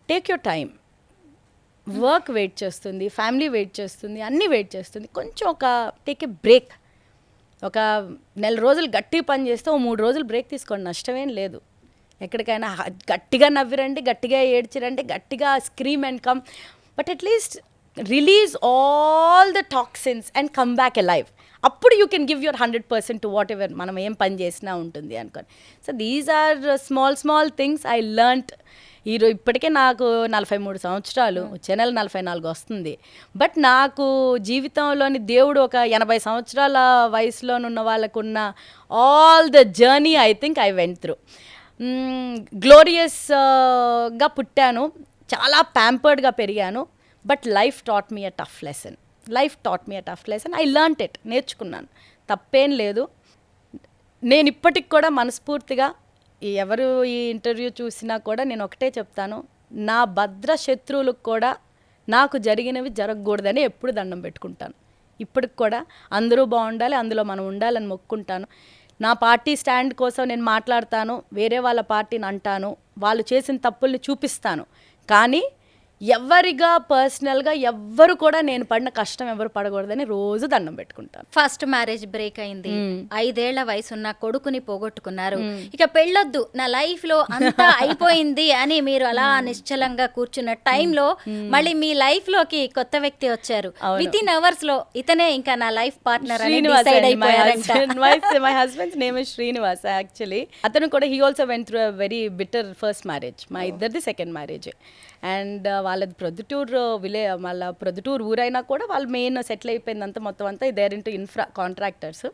take your time. Work wait చేస్తుంది, ఫ్యామిలీ వెయిట్ చేస్తుంది, అన్నీ వెయిట్ చేస్తుంది. కొంచెం టేక్ ఏ బ్రేక్. ఒక 4 రోజులు గట్టి పని చేస్తే 3 రోజులు బ్రేక్ తీసుకోండి, నష్టమేం లేదు. ఎక్కడికైనా గట్టిగా నవ్విరండి, గట్టిగా ఏడ్చిరండి, గట్టిగా scream and come, but at least release all the toxins and come back alive. అప్పుడు you can give your 100% to whatever మనం ఏం పని చేసినా ఉంటుంది అనుకోని. So these are small things I learnt. ఇప్పటికే నాకు 43 సంవత్సరాలు, వచ్చే నెల 44 వస్తుంది. బట్ నాకు జీవితంలోని దేవుడు ఒక 80 సంవత్సరాల వయసులోనున్న వాళ్ళకున్న all the journey I think I went through. గ్లోరియస్గా పుట్టాను, చాలా ప్యాంపర్డ్గా పెరిగాను. But life taught me a tough lesson. I learnt it, నేర్చుకున్నాను, తప్పేం లేదు. నేను ఇప్పటికి కూడా మనస్ఫూర్తిగా ఎవరు ఈ ఇంటర్వ్యూ చూసినా కూడా నేను ఒకటే చెప్తాను, నా భద్ర శత్రువులకు కూడా నాకు జరిగినవి జరగకూడదని ఎప్పుడు దండం పెట్టుకుంటాను. ఇప్పటికి కూడా అందరూ బాగుండాలి, అందులో మనం ఉండాలని మొక్కుంటాను. నా పార్టీ స్టాండ్ కోసం నేను మాట్లాడతాను, వేరే వాళ్ళ పార్టీని అంటాను, వాళ్ళు చేసిన తప్పుల్ని చూపిస్తాను. కానీ ఎవరిగా పర్సనల్గా ఎవ్వరు కూడా నేను పడిన కష్టం ఎవరు పడకూడదని రోజు దండం పెట్టుకుంటాను. ఫస్ట్ మ్యారేజ్ బ్రేక్ అయింది, 5 ఏళ్ల వయసున్న కొడుకుని పోగొట్టుకున్నారు. ఇక పెళ్ళొద్దు, నా లైఫ్ లో అంతా అయిపోయింది అని మీరు అలా నిశ్చలంగా కూర్చున్న టైంలో మళ్ళీ మీ లైఫ్ లోకి కొత్త వ్యక్తి వచ్చారు. విత్ ఇన్ అవర్స్ లో ఇతనే ఇంకా నా లైఫ్ పార్ట్నర్ అని డిసైడ్ అయిపోయారంట. My husband name is Srinivas actually. అతను కూడా he also went through a very bitter first marriage. మా ఇద్దరిది సెకండ్ మ్యారేజ్. అండ్ వాళ్ళది ప్రొద్దుటూరు మళ్ళీ ప్రొద్దుటూరు ఊరైనా కూడా వాళ్ళు మెయిన్ సెటిల్ అయిపోయిందంతా మొత్తం అంతా దేర్ ఇంటూ ఇన్ఫ్రా కాంట్రాక్టర్స్.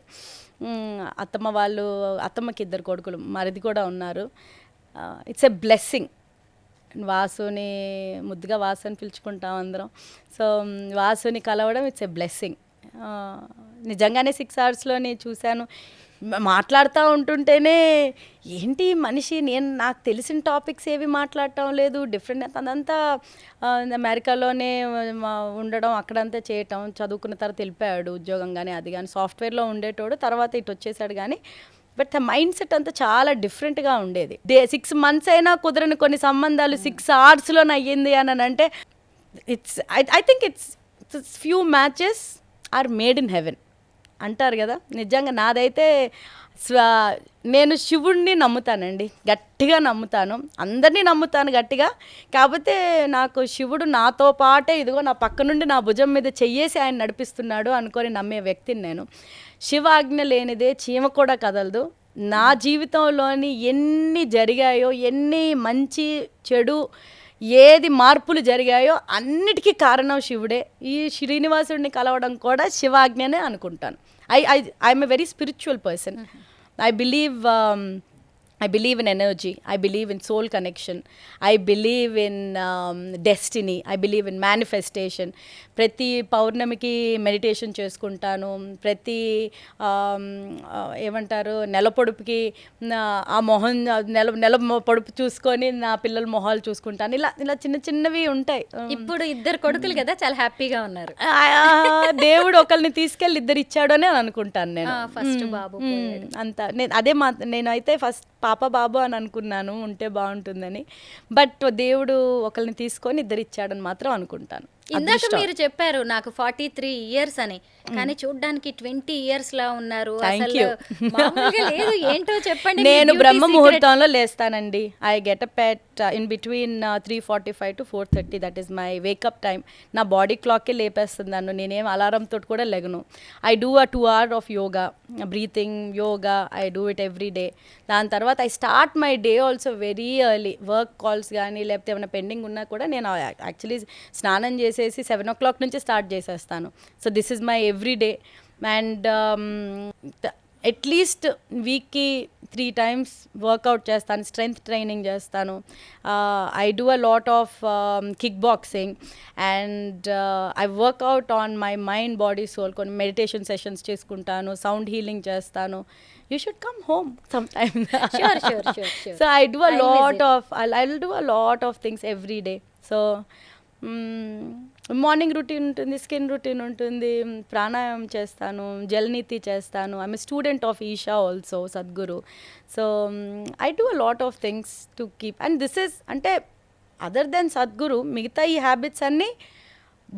అత్తమ్మకి 2 కొడుకులు, మరిది కూడా ఉన్నారు. It's a blessing. వాసుని ముద్దుగా వాసు అని పిలుచుకుంటాం అందరం. సో వాసుని కలవడం ఇట్స్ ఎ బ్లెస్సింగ్. నిజంగానే 6 అవర్స్లోనే చూశాను. మాట్లాడుతూ ఉంటుంటేనే ఏంటి మనిషి, నాకు తెలిసిన టాపిక్స్ ఏవి మాట్లాడటం లేదు, డిఫరెంట్ అదంతా అమెరికాలోనే ఉండడం, అక్కడంతా చేయటం, చదువుకున్న తర్వాత వెళ్ళిపోయాడు ఉద్యోగం కానీ అది కానీ, సాఫ్ట్వేర్లో ఉండేటోడు, తర్వాత ఇటు వచ్చేసాడు. కానీ బట్ మైండ్ సెట్ అంతా చాలా డిఫరెంట్గా ఉండేది. 6 months అయినా కుదరని కొన్ని సంబంధాలు 6 hours అయ్యింది అని అంటే it's I think it's few matches are made in heaven అంటారు కదా. నిజంగా నాదైతే నేను శివుడిని నమ్ముతానండి, గట్టిగా నమ్ముతాను, అందరినీ నమ్ముతాను గట్టిగా. కాకపోతే నాకు శివుడు నాతో పాటే ఇదిగో నా పక్క నుండి నా భుజం మీద చెయ్యేసి ఆయన నడిపిస్తున్నాడు అనుకొని నమ్మే వ్యక్తిని నేను. శివ ఆజ్ఞ లేనిదే చీమ కూడా కదలదు. నా జీవితంలోని ఎన్ని జరిగాయో, ఎన్ని మంచి చెడు ఏది మార్పులు జరిగాయో అన్నిటికీ కారణం శివుడే. ఈ శ్రీనివాసుడిని కలవడం కూడా శివాజ్ఞనే అనుకుంటాను. I'm a very spiritual person. I believe in energy. I believe in soul connection. I believe in destiny. I believe in manifestation. ప్రతి పౌర్ణమికి మెడిటేషన్ చేసుకుంటాను. ప్రతి ఏమంటారు నెల పొడుపుకి ఆ మొహం నెల పొడుపు చూసుకొని నా పిల్లల మొహాలు చూసుకుంటాను. ఇలా చిన్న చిన్నవి ఉంటాయి. ఇప్పుడు 2 కొడుకులు కదా, చాలా హ్యాపీగా ఉన్నారు. దేవుడు ఒకరిని తీసుకెళ్ళి 2 ఇచ్చాడు అని అనుకుంటాను నేను. ఫస్ట్ బాబు అంతా అదే నేనైతే ఫస్ట్ పాప బాబు అని అనుకున్నాను, ఉంటే బాగుంటుందని. బట్ దేవుడు ఒకరిని తీసుకొని 2 ఇచ్చాడని మాత్రం అనుకుంటాను. ఇందాక మీరు చెప్పారు నాకు 43 years అని, కానీ చూడ్డానికి 20 years లా ఉన్నారు. అసలు మామూలుగా లేదు, ఏంటో చెప్పండి. నేను బ్రహ్మ ముహూర్తంలో లేస్తానండి. I get up at in between 3:45 to 4:30. That is my wake up time. నా బాడీ క్లాక్కే లేపేస్తుంది నన్ను. నేనేం అలారం తోటి కూడా లెగను. I do a 2 hours of yoga, breathing yoga. I do it every day. దాని తర్వాత I start my day also very early. Work calls కానీ లేకపోతే ఏమైనా పెండింగ్ ఉన్నా కూడా నేను యాక్చువల్లీ స్నానం చేసేసి 7 o'clock నుంచి స్టార్ట్ చేసేస్తాను. So this is my everyday. And at least వీక్కి 3 times వర్కౌట్ చేస్తాను, స్ట్రెంగ్త్ ట్రైనింగ్ చేస్తాను. I do a lot of kick boxing and I work out on my mind, body, soul. కొన్ని మెడిటేషన్ సెషన్స్ చేసుకుంటాను, sound healing చేస్తాను. You should come home sometime. Sure. So I do I'll do a lot of things every day. So morning routine ఉంటుంది, skin routine ఉంటుంది, ప్రాణాయామం చేస్తాను, జలనీతి చేస్తాను. I'm a student of Isha also, Sadhguru. So I do a lot of things to keep. And this is అంటే other than Sadhguru, మిగతా ఈ habits అన్నీ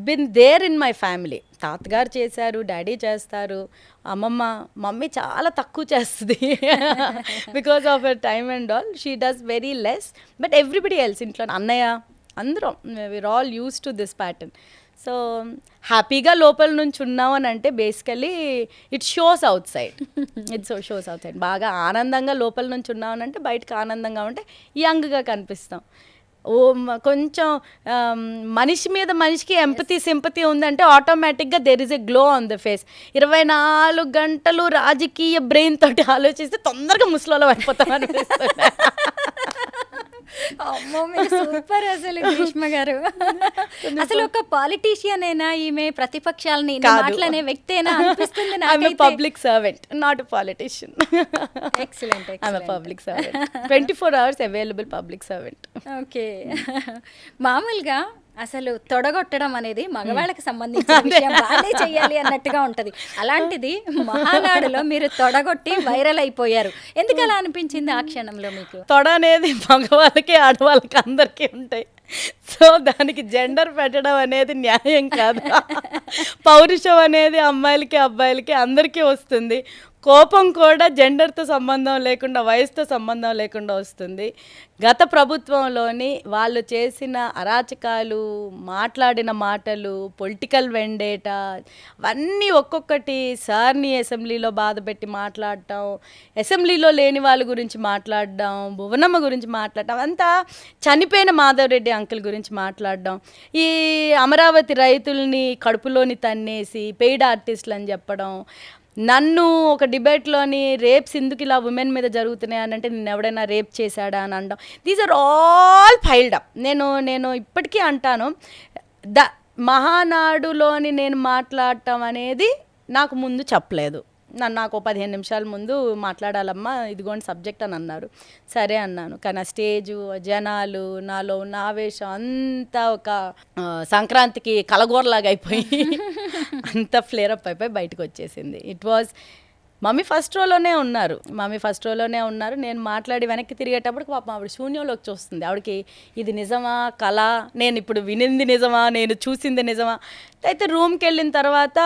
been there in my family. తాతగారు చేశారు, డాడీ చేస్తారు, మమ్మీ చాలా తక్కువ చేస్తుంది because of her time and all. She does very less. But everybody else, ఇంట్లో అన్నయ్య అందరం we are all used to this pattern. So హ్యాపీగా లోపల నుంచి ఉన్నావు అని అంటే basically it shows outside. Shows outside. బాగా ఆనందంగా లోపల నుంచి ఉన్నావు అని అంటే బయటకు ఆనందంగా ఉంటే యంగ్గా కనిపిస్తాం. కొంచెం మనిషి మీద మనిషికి ఎంపతి సింపతి ఉందంటే ఆటోమేటిక్గా there is a glow on the face. 24 గంటలు రాజకీయ బ్రెయిన్ తోటి ఆలోచిస్తే తొందరగా ముసలోళ్ళం అయిపోతాం అనిపిస్తుంది. అమ్మో మీరు సూపర్ అసలు గ్రీష్మ గారు. అసలు ఒక పాలిటీషియన్ అయినా ఈమె ప్రతిపక్షాలని మాట్లాడే వ్యక్తేనా అనిపిస్తుంది నాకు. Public servant, not a politician. Excellent. I'm a public servant, 24 hours available public servant. Okay. మామూలుగా అసలు తొడగొట్టడం అనేది మగవాళ్ళకి సంబంధించిన విషయం, వాళ్ళే చెయ్యాలి అన్నట్టుగా ఉంటది. అలాంటిది మహానాడులో మీరు తొడగొట్టి వైరల్ అయిపోయారు. ఎందుకు అలా అనిపించింది ఆ క్షణంలో మీకు? తొడ అనేది మగవాళ్ళకి ఆడవాళ్ళకి అందరికీ ఉంటాయి. సో దానికి జెండర్ పెట్టడం అనేది న్యాయం కాదు. పౌరుషం అనేది అమ్మాయిలకి అబ్బాయిలకి అందరికీ వస్తుంది. కోపం కూడా జెండర్తో సంబంధం లేకుండా, వయసుతో సంబంధం లేకుండా వస్తుంది. గత ప్రభుత్వంలోని వాళ్ళు చేసిన అరాచకాలు, మాట్లాడిన మాటలు, పొలిటికల్ వెండేటా అవన్నీ ఒక్కొక్కటి సార్ని అసెంబ్లీలో బాధపెట్టి మాట్లాడటం, అసెంబ్లీలో లేని వాళ్ళ గురించి మాట్లాడడం, భువనమ్మ గురించి మాట్లాడటం, అంతా చనిపోయిన మాధవరెడ్డి అంకుల్ గురించి మాట్లాడడం, ఈ అమరావతి రైతుల్ని కడుపులోని తన్నేసి పెయిడ్ ఆర్టిస్టులు అని చెప్పడం, నన్ను ఒక డిబేట్లోని రేప్స్ ఎందుకు ఇలా ఉమెన్ మీద జరుగుతున్నాయి అని అంటే నేను ఎవడైనా రేప్ చేశాడా అని అనడం, these are all filed up. నేను ఇప్పటికీ అంటాను, మహానాడులోని నేను మాట్లాడటం అనేది నాకు ముందు చెప్పలేదు. నాకు 15 నిమిషాల ముందు మాట్లాడాలమ్మా, ఇదిగోండి సబ్జెక్ట్ అని అన్నారు. సరే అన్నాను. కానీ ఆ స్టేజు, జనాలు, నాలో ఉన్న ఆవేశం అంతా ఒక సంక్రాంతికి కలగూరలాగా అయిపోయి అంతా ఫ్లేరప్ అయిపోయి బయటకు వచ్చేసింది. ఇట్ వాజ్ మమ్మీ ఫస్ట్ రోలోనే ఉన్నారు. నేను మాట్లాడి వెనక్కి తిరిగేటప్పుడు పాపం ఆవిడ శూన్యంలోకి చూస్తుంది. ఆవిడకి ఇది నిజమా కళ, నేను ఇప్పుడు వినింది నిజమా, నేను చూసింది నిజమా. అయితే రూమ్కి వెళ్ళిన తర్వాత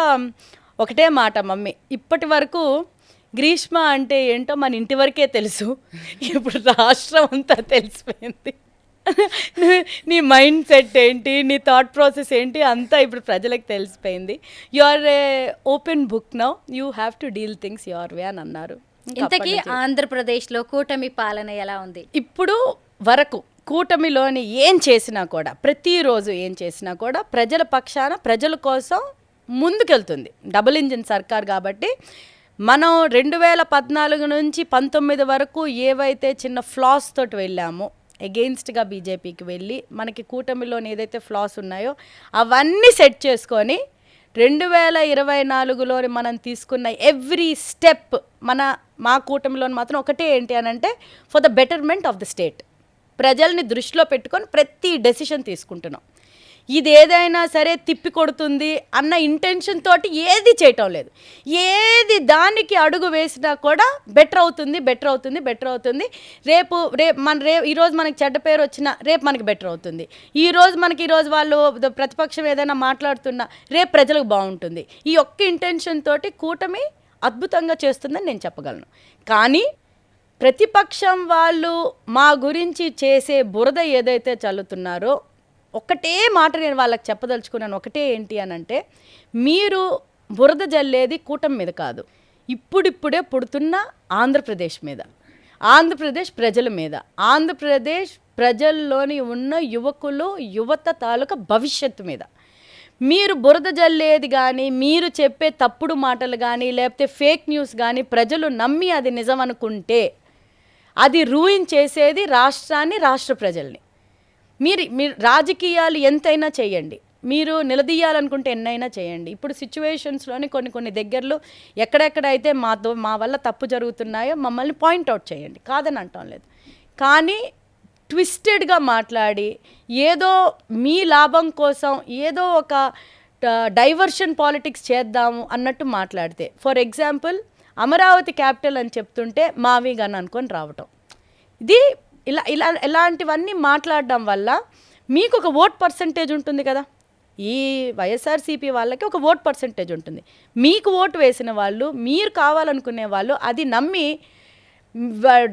ఒకటే మాట, మమ్మీ ఇప్పటి వరకు గ్రీష్మ అంటే ఏంటో మన ఇంటి వరకే తెలుసు, ఇప్పుడు రాష్ట్రం అంతా తెలిసిపోయింది. నీ మైండ్ సెట్ ఏంటి, నీ థాట్ ప్రాసెస్ ఏంటి అంతా ఇప్పుడు ప్రజలకు తెలిసిపోయింది. You are a open book now, you have to deal things your way అని అన్నారు. ఇంతకీ ఆంధ్రప్రదేశ్లో కూటమి పాలన ఎలా ఉంది? ఇప్పుడు వరకు కూటమిలోని ఏం చేసినా కూడా, ప్రతిరోజు ఏం చేసినా కూడా ప్రజల పక్షాన, ప్రజల కోసం ముందుకెళ్తుంది. డబుల్ ఇంజిన్ సర్కార్ కాబట్టి మనం 2014 నుంచి 19 వరకు ఏవైతే చిన్న ఫ్లాస్ తోటి వెళ్ళామో, ఎగెయిన్స్ట్గా బీజేపీకి వెళ్ళి మనకి కూటమిలోని ఏదైతే ఫ్లాస్ ఉన్నాయో అవన్నీ సెట్ చేసుకొని 2024లోని మనం తీసుకున్న ఎవ్రీ స్టెప్ మా కూటమిలోని మాత్రం ఒకటే ఏంటి అని అంటే, for the betterment of the state. ప్రజల్ని దృష్టిలో పెట్టుకొని ప్రతి డెసిషన్ తీసుకుంటున్నాం. ఇది ఏదైనా సరే తిప్పి కొడుతుంది అన్న ఇంటెన్షన్ తోటి ఏది చేయటం లేదు. ఏది దానికి అడుగు వేసినా కూడా బెటర్ అవుతుంది. ఈరోజు మనకి చెడ్డ పేరు వచ్చినా రేపు మనకి బెటర్ అవుతుంది. ఈరోజు వాళ్ళు ప్రతిపక్షం ఏదైనా మాట్లాడుతున్నా రేపు ప్రజలకు బాగుంటుంది. ఈ ఒక్క ఇంటెన్షన్ తోటి కూటమి అద్భుతంగా చేస్తుందని నేను చెప్పగలను. కానీ ప్రతిపక్షం వాళ్ళు మా గురించి చేసే బురద ఏదైతే చల్లుతున్నారో, ఒకటే మాట నేను వాళ్ళకి చెప్పదలుచుకున్నాను. ఒకటే ఏంటి అని అంటే, మీరు బురద జల్లేది కూటమి మీద కాదు, ఇప్పుడిప్పుడే పుడుతున్న ఆంధ్రప్రదేశ్ మీద, ఆంధ్రప్రదేశ్ ప్రజల మీద, ఆంధ్రప్రదేశ్ ప్రజల్లోని ఉన్న యువత తాలూకా భవిష్యత్తు మీద. మీరు బురద జల్లేది కానీ, మీరు చెప్పే తప్పుడు మాటలు కానీ, లేకపోతే ఫేక్ న్యూస్ కానీ ప్రజలు నమ్మి అది నిజం అనుకుంటే అది రూయిన్ చేసేది రాష్ట్రాన్ని, రాష్ట్ర ప్రజల్ని. మీరు రాజకీయాలు ఎంతైనా చేయండి, మీరు నిలదీయాలనుకుంటే ఎన్నైనా చేయండి. ఇప్పుడు సిచ్యువేషన్స్లోని కొన్ని దగ్గరలో ఎక్కడెక్కడైతే మా వల్ల తప్పు జరుగుతున్నాయో మమ్మల్ని పాయింట్అవుట్ చేయండి, కాదని అంటాం లేదు. కానీ ట్విస్టెడ్గా మాట్లాడి ఏదో మీ లాభం కోసం ఏదో ఒక డైవర్షన్ పాలిటిక్స్ చేద్దాము అన్నట్టు మాట్లాడితే, ఫర్ ఎగ్జాంపుల్ అమరావతి క్యాపిటల్ అని చెప్తుంటే మావి గన్ అనుకొని రావటం, ఇది ఇలాంటివన్నీ మాట్లాడడం వల్ల మీకు ఒక ఓట్ పర్సంటేజ్ ఉంటుంది కదా. ఈ వైఎస్ఆర్సీపీ వాళ్ళకి ఒక ఓట్ పర్సంటేజ్ ఉంటుంది. మీకు ఓటు వేసిన వాళ్ళు, మీరు కావాలనుకునే వాళ్ళు అది నమ్మి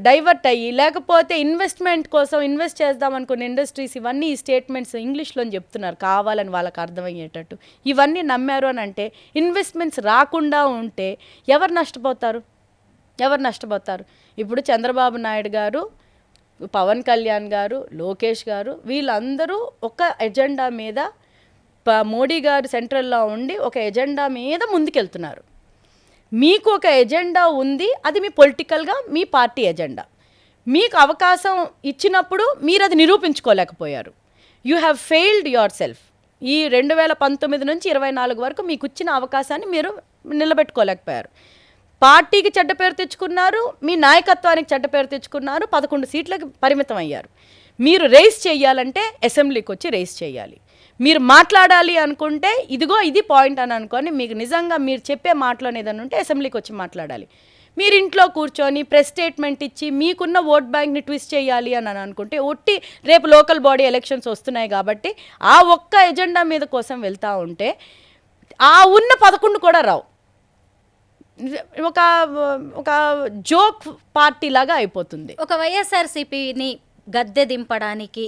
డైవర్ట్ అయ్యి, లేకపోతే ఇన్వెస్ట్మెంట్ కోసం ఇన్వెస్ట్ చేద్దాం అనుకున్న ఇండస్ట్రీస్ ఇవన్నీ ఈ స్టేట్మెంట్స్ ఇంగ్లీష్లో చెప్తున్నారు కావాలని వాళ్ళకి అర్థమయ్యేటట్టు. ఇవన్నీ నమ్మారు అని అంటే ఇన్వెస్ట్మెంట్స్ రాకుండా ఉంటే ఎవరు నష్టపోతారు? ఇప్పుడు చంద్రబాబు నాయుడు గారు, పవన్ కళ్యాణ్ గారు, లోకేష్ గారు వీళ్ళందరూ ఒక ఎజెండా మీద, మోడీ గారు సెంట్రల్లో ఉండి ఒక ఎజెండా మీద ముందుకెళ్తున్నారు. మీకు ఒక ఎజెండా ఉంది, అది మీ పొలిటికల్గా మీ పార్టీ ఎజెండా. మీకు అవకాశం ఇచ్చినప్పుడు మీరు అది నిరూపించుకోలేకపోయారు. You have failed yourself. ఈ 2019 నుంచి 24 వరకు మీకు ఇచ్చిన అవకాశాన్ని మీరు నిలబెట్టుకోలేకపోయారు. పార్టీకి చెడ్డ పేరు తెచ్చుకున్నారు, మీ నాయకత్వానికి చెడ్డ పేరు తెచ్చుకున్నారు, 11 సీట్లకు పరిమితం అయ్యారు. మీరు రేస్ చేయాలంటే అసెంబ్లీకి వచ్చి రేస్ చేయాలి. మీరు మాట్లాడాలి అనుకుంటే ఇదిగో ఇది పాయింట్ అని అనుకొని, మీకు నిజంగా మీరు చెప్పే మాటలోనే ఏదైనా ఉంటే అసెంబ్లీకి వచ్చి మాట్లాడాలి. మీరు ఇంట్లో కూర్చొని ప్రెస్ స్టేట్మెంట్ ఇచ్చి మీకున్న ఓట్ బ్యాంక్ని ట్విస్ట్ చేయాలి అని అనుకుంటే, ఒట్టి రేపు లోకల్ బాడీ ఎలక్షన్స్ వస్తున్నాయి కాబట్టి ఆ ఒక్క ఎజెండా మీద కోసం వెళ్తూ ఉంటే ఆ ఉన్న 11 కూడా రావు. ఒక జోక్ పార్టీ లాగా అయిపోతుంది. ఒక వైఎస్ఆర్సీపీని గద్దె దింపడానికి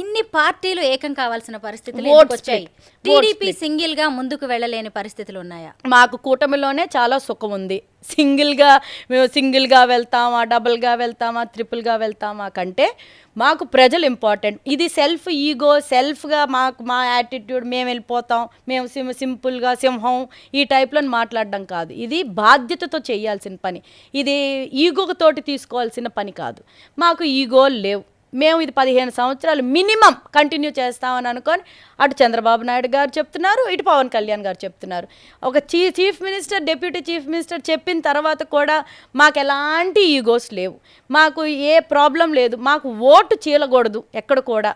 ఇన్ని పార్టీలు ఏకం కావాల్సిన పరిస్థితులు వచ్చాయి. టీడీపీ సింగిల్ గా ముందుకు వెళ్ళలేని పరిస్థితులు ఉన్నాయా? మాకు కూటమిలోనే చాలా సుఖం ఉంది. మేము సింగిల్గా వెళ్తామా, డబుల్గా వెళ్తామా, ట్రిపుల్గా వెళ్తామా కంటే మాకు ప్రజలు ఇంపార్టెంట్. ఇది సెల్ఫ్ ఈగో, సెల్ఫ్గా మా యాటిట్యూడ్, మేము వెళ్ళిపోతాం, మేము సింపుల్గా సింహం ఈ టైప్లో మాట్లాడడం కాదు. ఇది బాధ్యతతో చేయాల్సిన పని, ఇది ఈగోతోటి తీసుకోవాల్సిన పని కాదు. మాకు ఈగోలు లేవు. మేము ఇది 15 సంవత్సరాలు మినిమం కంటిన్యూ చేస్తామని అనుకొని అటు చంద్రబాబు నాయుడు గారు చెప్తున్నారు, ఇటు పవన్ కళ్యాణ్ గారు చెప్తున్నారు. ఒక chief minister, deputy chief minister చెప్పిన తర్వాత కూడా మాకు ఎలాంటి ఈగోస్ లేవు, మాకు ఏ ప్రాబ్లం లేదు. మాకు ఓటు చీలకూడదు. ఎక్కడ కూడా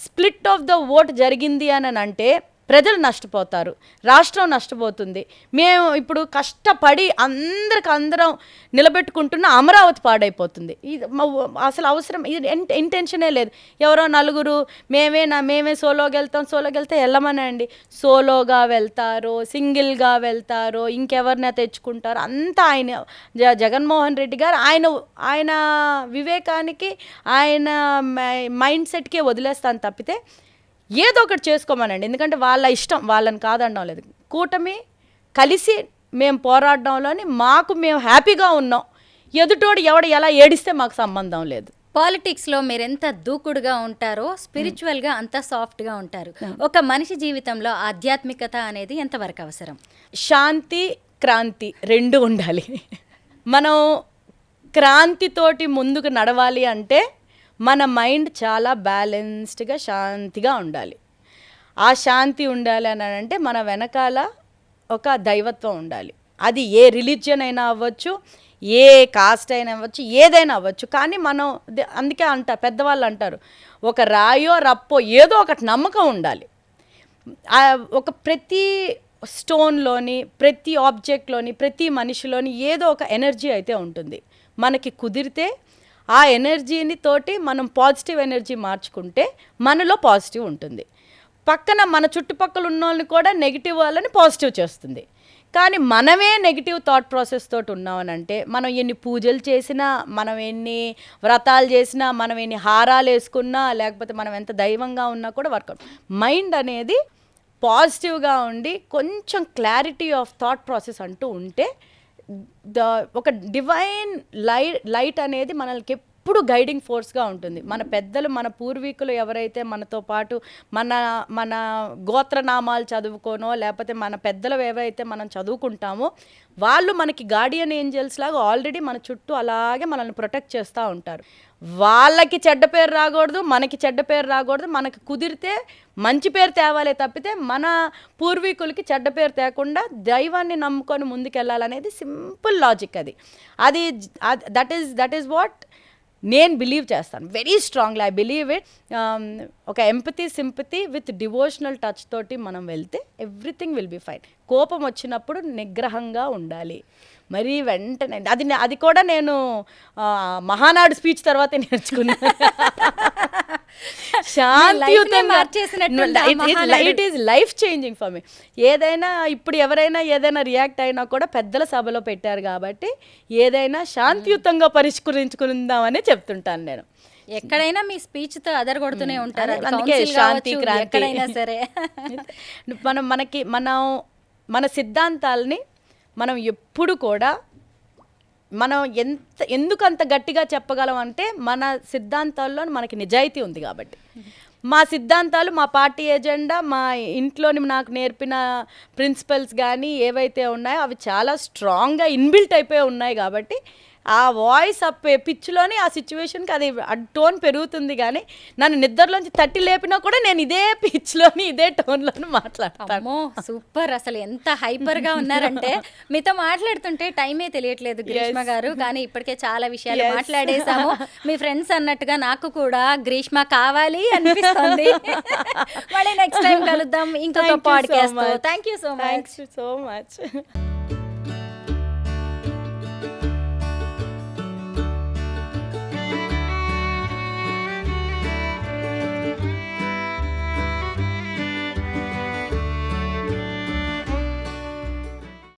స్ప్లిట్ ఆఫ్ ద ఓట్ జరిగింది అని అంటే ప్రజలు నష్టపోతారు, రాష్ట్రం నష్టపోతుంది. మేము ఇప్పుడు కష్టపడి అందరం నిలబెట్టుకుంటున్న అమరావతి పాడైపోతుంది. ఇది అసలు అవసరం, ఇది ఇంటెన్షనే లేదు. ఎవరో నలుగురు మేమే సోలోకి వెళ్తే వెళ్ళమనండి. సోలోగా వెళ్తారో, సింగిల్గా వెళ్తారో, ఇంకెవరిని తెచ్చుకుంటారో అంతా ఆయన జగన్మోహన్ రెడ్డి గారు ఆయన వివేకానికి, ఆయన మైండ్ సెట్కే వదిలేస్తాను తప్పితే ఏదో ఒకటి చేసుకోమనండి. ఎందుకంటే వాళ్ళ ఇష్టం, వాళ్ళని కాదనడం లేదు. కూటమి కలిసి మేము పోరాడడంలోని మేము హ్యాపీగా ఉన్నాం. ఎదుటోడు ఎలా ఏడిస్తే మాకు సంబంధం లేదు. పాలిటిక్స్లో మీరు ఎంత దూకుడుగా ఉంటారో స్పిరిచువల్గా అంత సాఫ్ట్గా ఉంటారు. ఒక మనిషి జీవితంలో ఆధ్యాత్మికత అనేది ఎంతవరకు అవసరం? శాంతి, క్రాంతి రెండు ఉండాలి. మనం క్రాంతితోటి ముందుకు నడవాలి అంటే మన మైండ్ చాలా బ్యాలెన్స్డ్గా, శాంతిగా ఉండాలి. ఆ శాంతి ఉండాలి అని అంటే మన వెనకాల ఒక దైవత్వం ఉండాలి. అది ఏ రిలీజియన్ అయినా అవ్వచ్చు, ఏ కాస్ట్ అయినా అవ్వచ్చు, ఏదైనా అవ్వచ్చు. కానీ మనం అందుకే పెద్దవాళ్ళు అంటారు, ఒక రాయో రప్పో ఏదో ఒకటి నమ్మకం ఉండాలి. ప్రతి స్టోన్లోని, ప్రతి ఆబ్జెక్ట్లోని, ప్రతి మనిషిలోని ఏదో ఒక ఎనర్జీ అయితే ఉంటుంది. మనకి కుదిరితే ఆ ఎనర్జీని తోటి మనం పాజిటివ్ ఎనర్జీ మార్చుకుంటే మనలో పాజిటివ్ ఉంటుంది. పక్కన మన చుట్టుపక్కల ఉన్న వాళ్ళని కూడా నెగిటివ్ వాళ్ళని పాజిటివ్ చేస్తుంది. కానీ మనమే నెగిటివ్ థాట్ ప్రాసెస్ తోటి ఉన్నామనంటే మనం ఎన్ని పూజలు చేసినా, మనం ఎన్ని వ్రతాలు చేసినా, మనం ఎన్ని హారాలు వేసుకున్నా, లేకపోతే మనం ఎంత దైవంగా ఉన్నా కూడా వర్కౌట్. మైండ్ అనేది పాజిటివ్గా ఉండి కొంచెం క్లారిటీ ఆఫ్ థాట్ ప్రాసెస్ అంటూ ఉంటే ఒక డివైన్ లైట్ అనేది మనకి ఎప్పుడు గైడింగ్ ఫోర్స్గా ఉంటుంది. మన పెద్దలు, మన పూర్వీకులు ఎవరైతే మనతో పాటు మన గోత్రనామాలు చదువుకోనో, లేకపోతే మన పెద్దలు ఎవరైతే మనం చదువుకుంటామో వాళ్ళు మనకి గార్డియన్ ఏంజల్స్ లాగా ఆల్రెడీ మన చుట్టూ అలాగే మనల్ని ప్రొటెక్ట్ చేస్తూ ఉంటారు. వాళ్ళకి చెడ్డ పేరు రాకూడదు, మనకి చెడ్డ పేరు రాకూడదు. మనకి కుదిరితే మంచి పేరు తేవాలే తప్పితే మన పూర్వీకులకి చెడ్డ పేరు తేకుండా దైవాన్ని నమ్ముకొని ముందుకెళ్ళాలనేది సింపుల్ లాజిక్. అది దట్ ఈస్ వాట్ నేను బిలీవ్ చేస్తాను very strongly. I believe it. ఒక empathy, sympathy with devotional touch తోటి మనం వెళ్తే ఎవ్రీథింగ్ విల్ బి ఫైన్. కోపం వచ్చినప్పుడు నిగ్రహంగా ఉండాలి. మరి వెంటనే అది కూడా నేను మహానాడు స్పీచ్ తర్వాతే నేర్చుకున్నాను. It is life changing for me. ఇప్పుడు ఎవరైనా ఏదైనా రియాక్ట్ అయినా కూడా పెద్దల సభలో పెట్టారు కాబట్టి ఏదైనా శాంతియుతంగా పరిష్కరించుకుందామని చెప్తుంటాను నేను. ఎక్కడైనా మీ స్పీచ్ తో అదరగొడుతూనే ఉంటారు. అందుకే శాంతి, క్రాంతి ఎక్కడైనా సరే మన సిద్ధాంతాలని మనం ఎప్పుడు కూడా ఎందుకు అంత గట్టిగా చెప్పగలం అంటే మన సిద్ధాంతాల్లో మనకి నిజాయితీ ఉంది కాబట్టి. మా సిద్ధాంతాలు, మా పార్టీ ఎజెండా, మా ఇంట్లోని నాకు నేర్పిన ప్రిన్సిపల్స్ కానీ ఏవైతే ఉన్నాయో అవి చాలా స్ట్రాంగ్గా ఇన్బిల్ట్ అయిపోయి ఉన్నాయి కాబట్టి ఆ వాయిస్ పిచ్లోని ఆ సిచ్యువేషన్కి అది టోన్ పెరుగుతుంది. కానీ నన్ను నిద్రలోంచి తట్టి లేపినా కూడా నేను ఇదే పిచ్లోని, ఇదే టోన్లోని మాట్లాడతాను. సూపర్. అసలు ఎంత హైపర్గా ఉన్నారంటే మీతో మాట్లాడుతుంటే టైమే తెలియట్లేదు గ్రీష్మ గారు. కానీ ఇప్పటికే చాలా విషయాలు మాట్లాడేసాము. మీ ఫ్రెండ్స్ అన్నట్టుగా నాకు కూడా గ్రీష్మ కావాలి అనిపిస్తుంది. మళ్ళీ నెక్స్ట్ టైం కలుద్దాం ఇంకొక podcast. Thank you so much.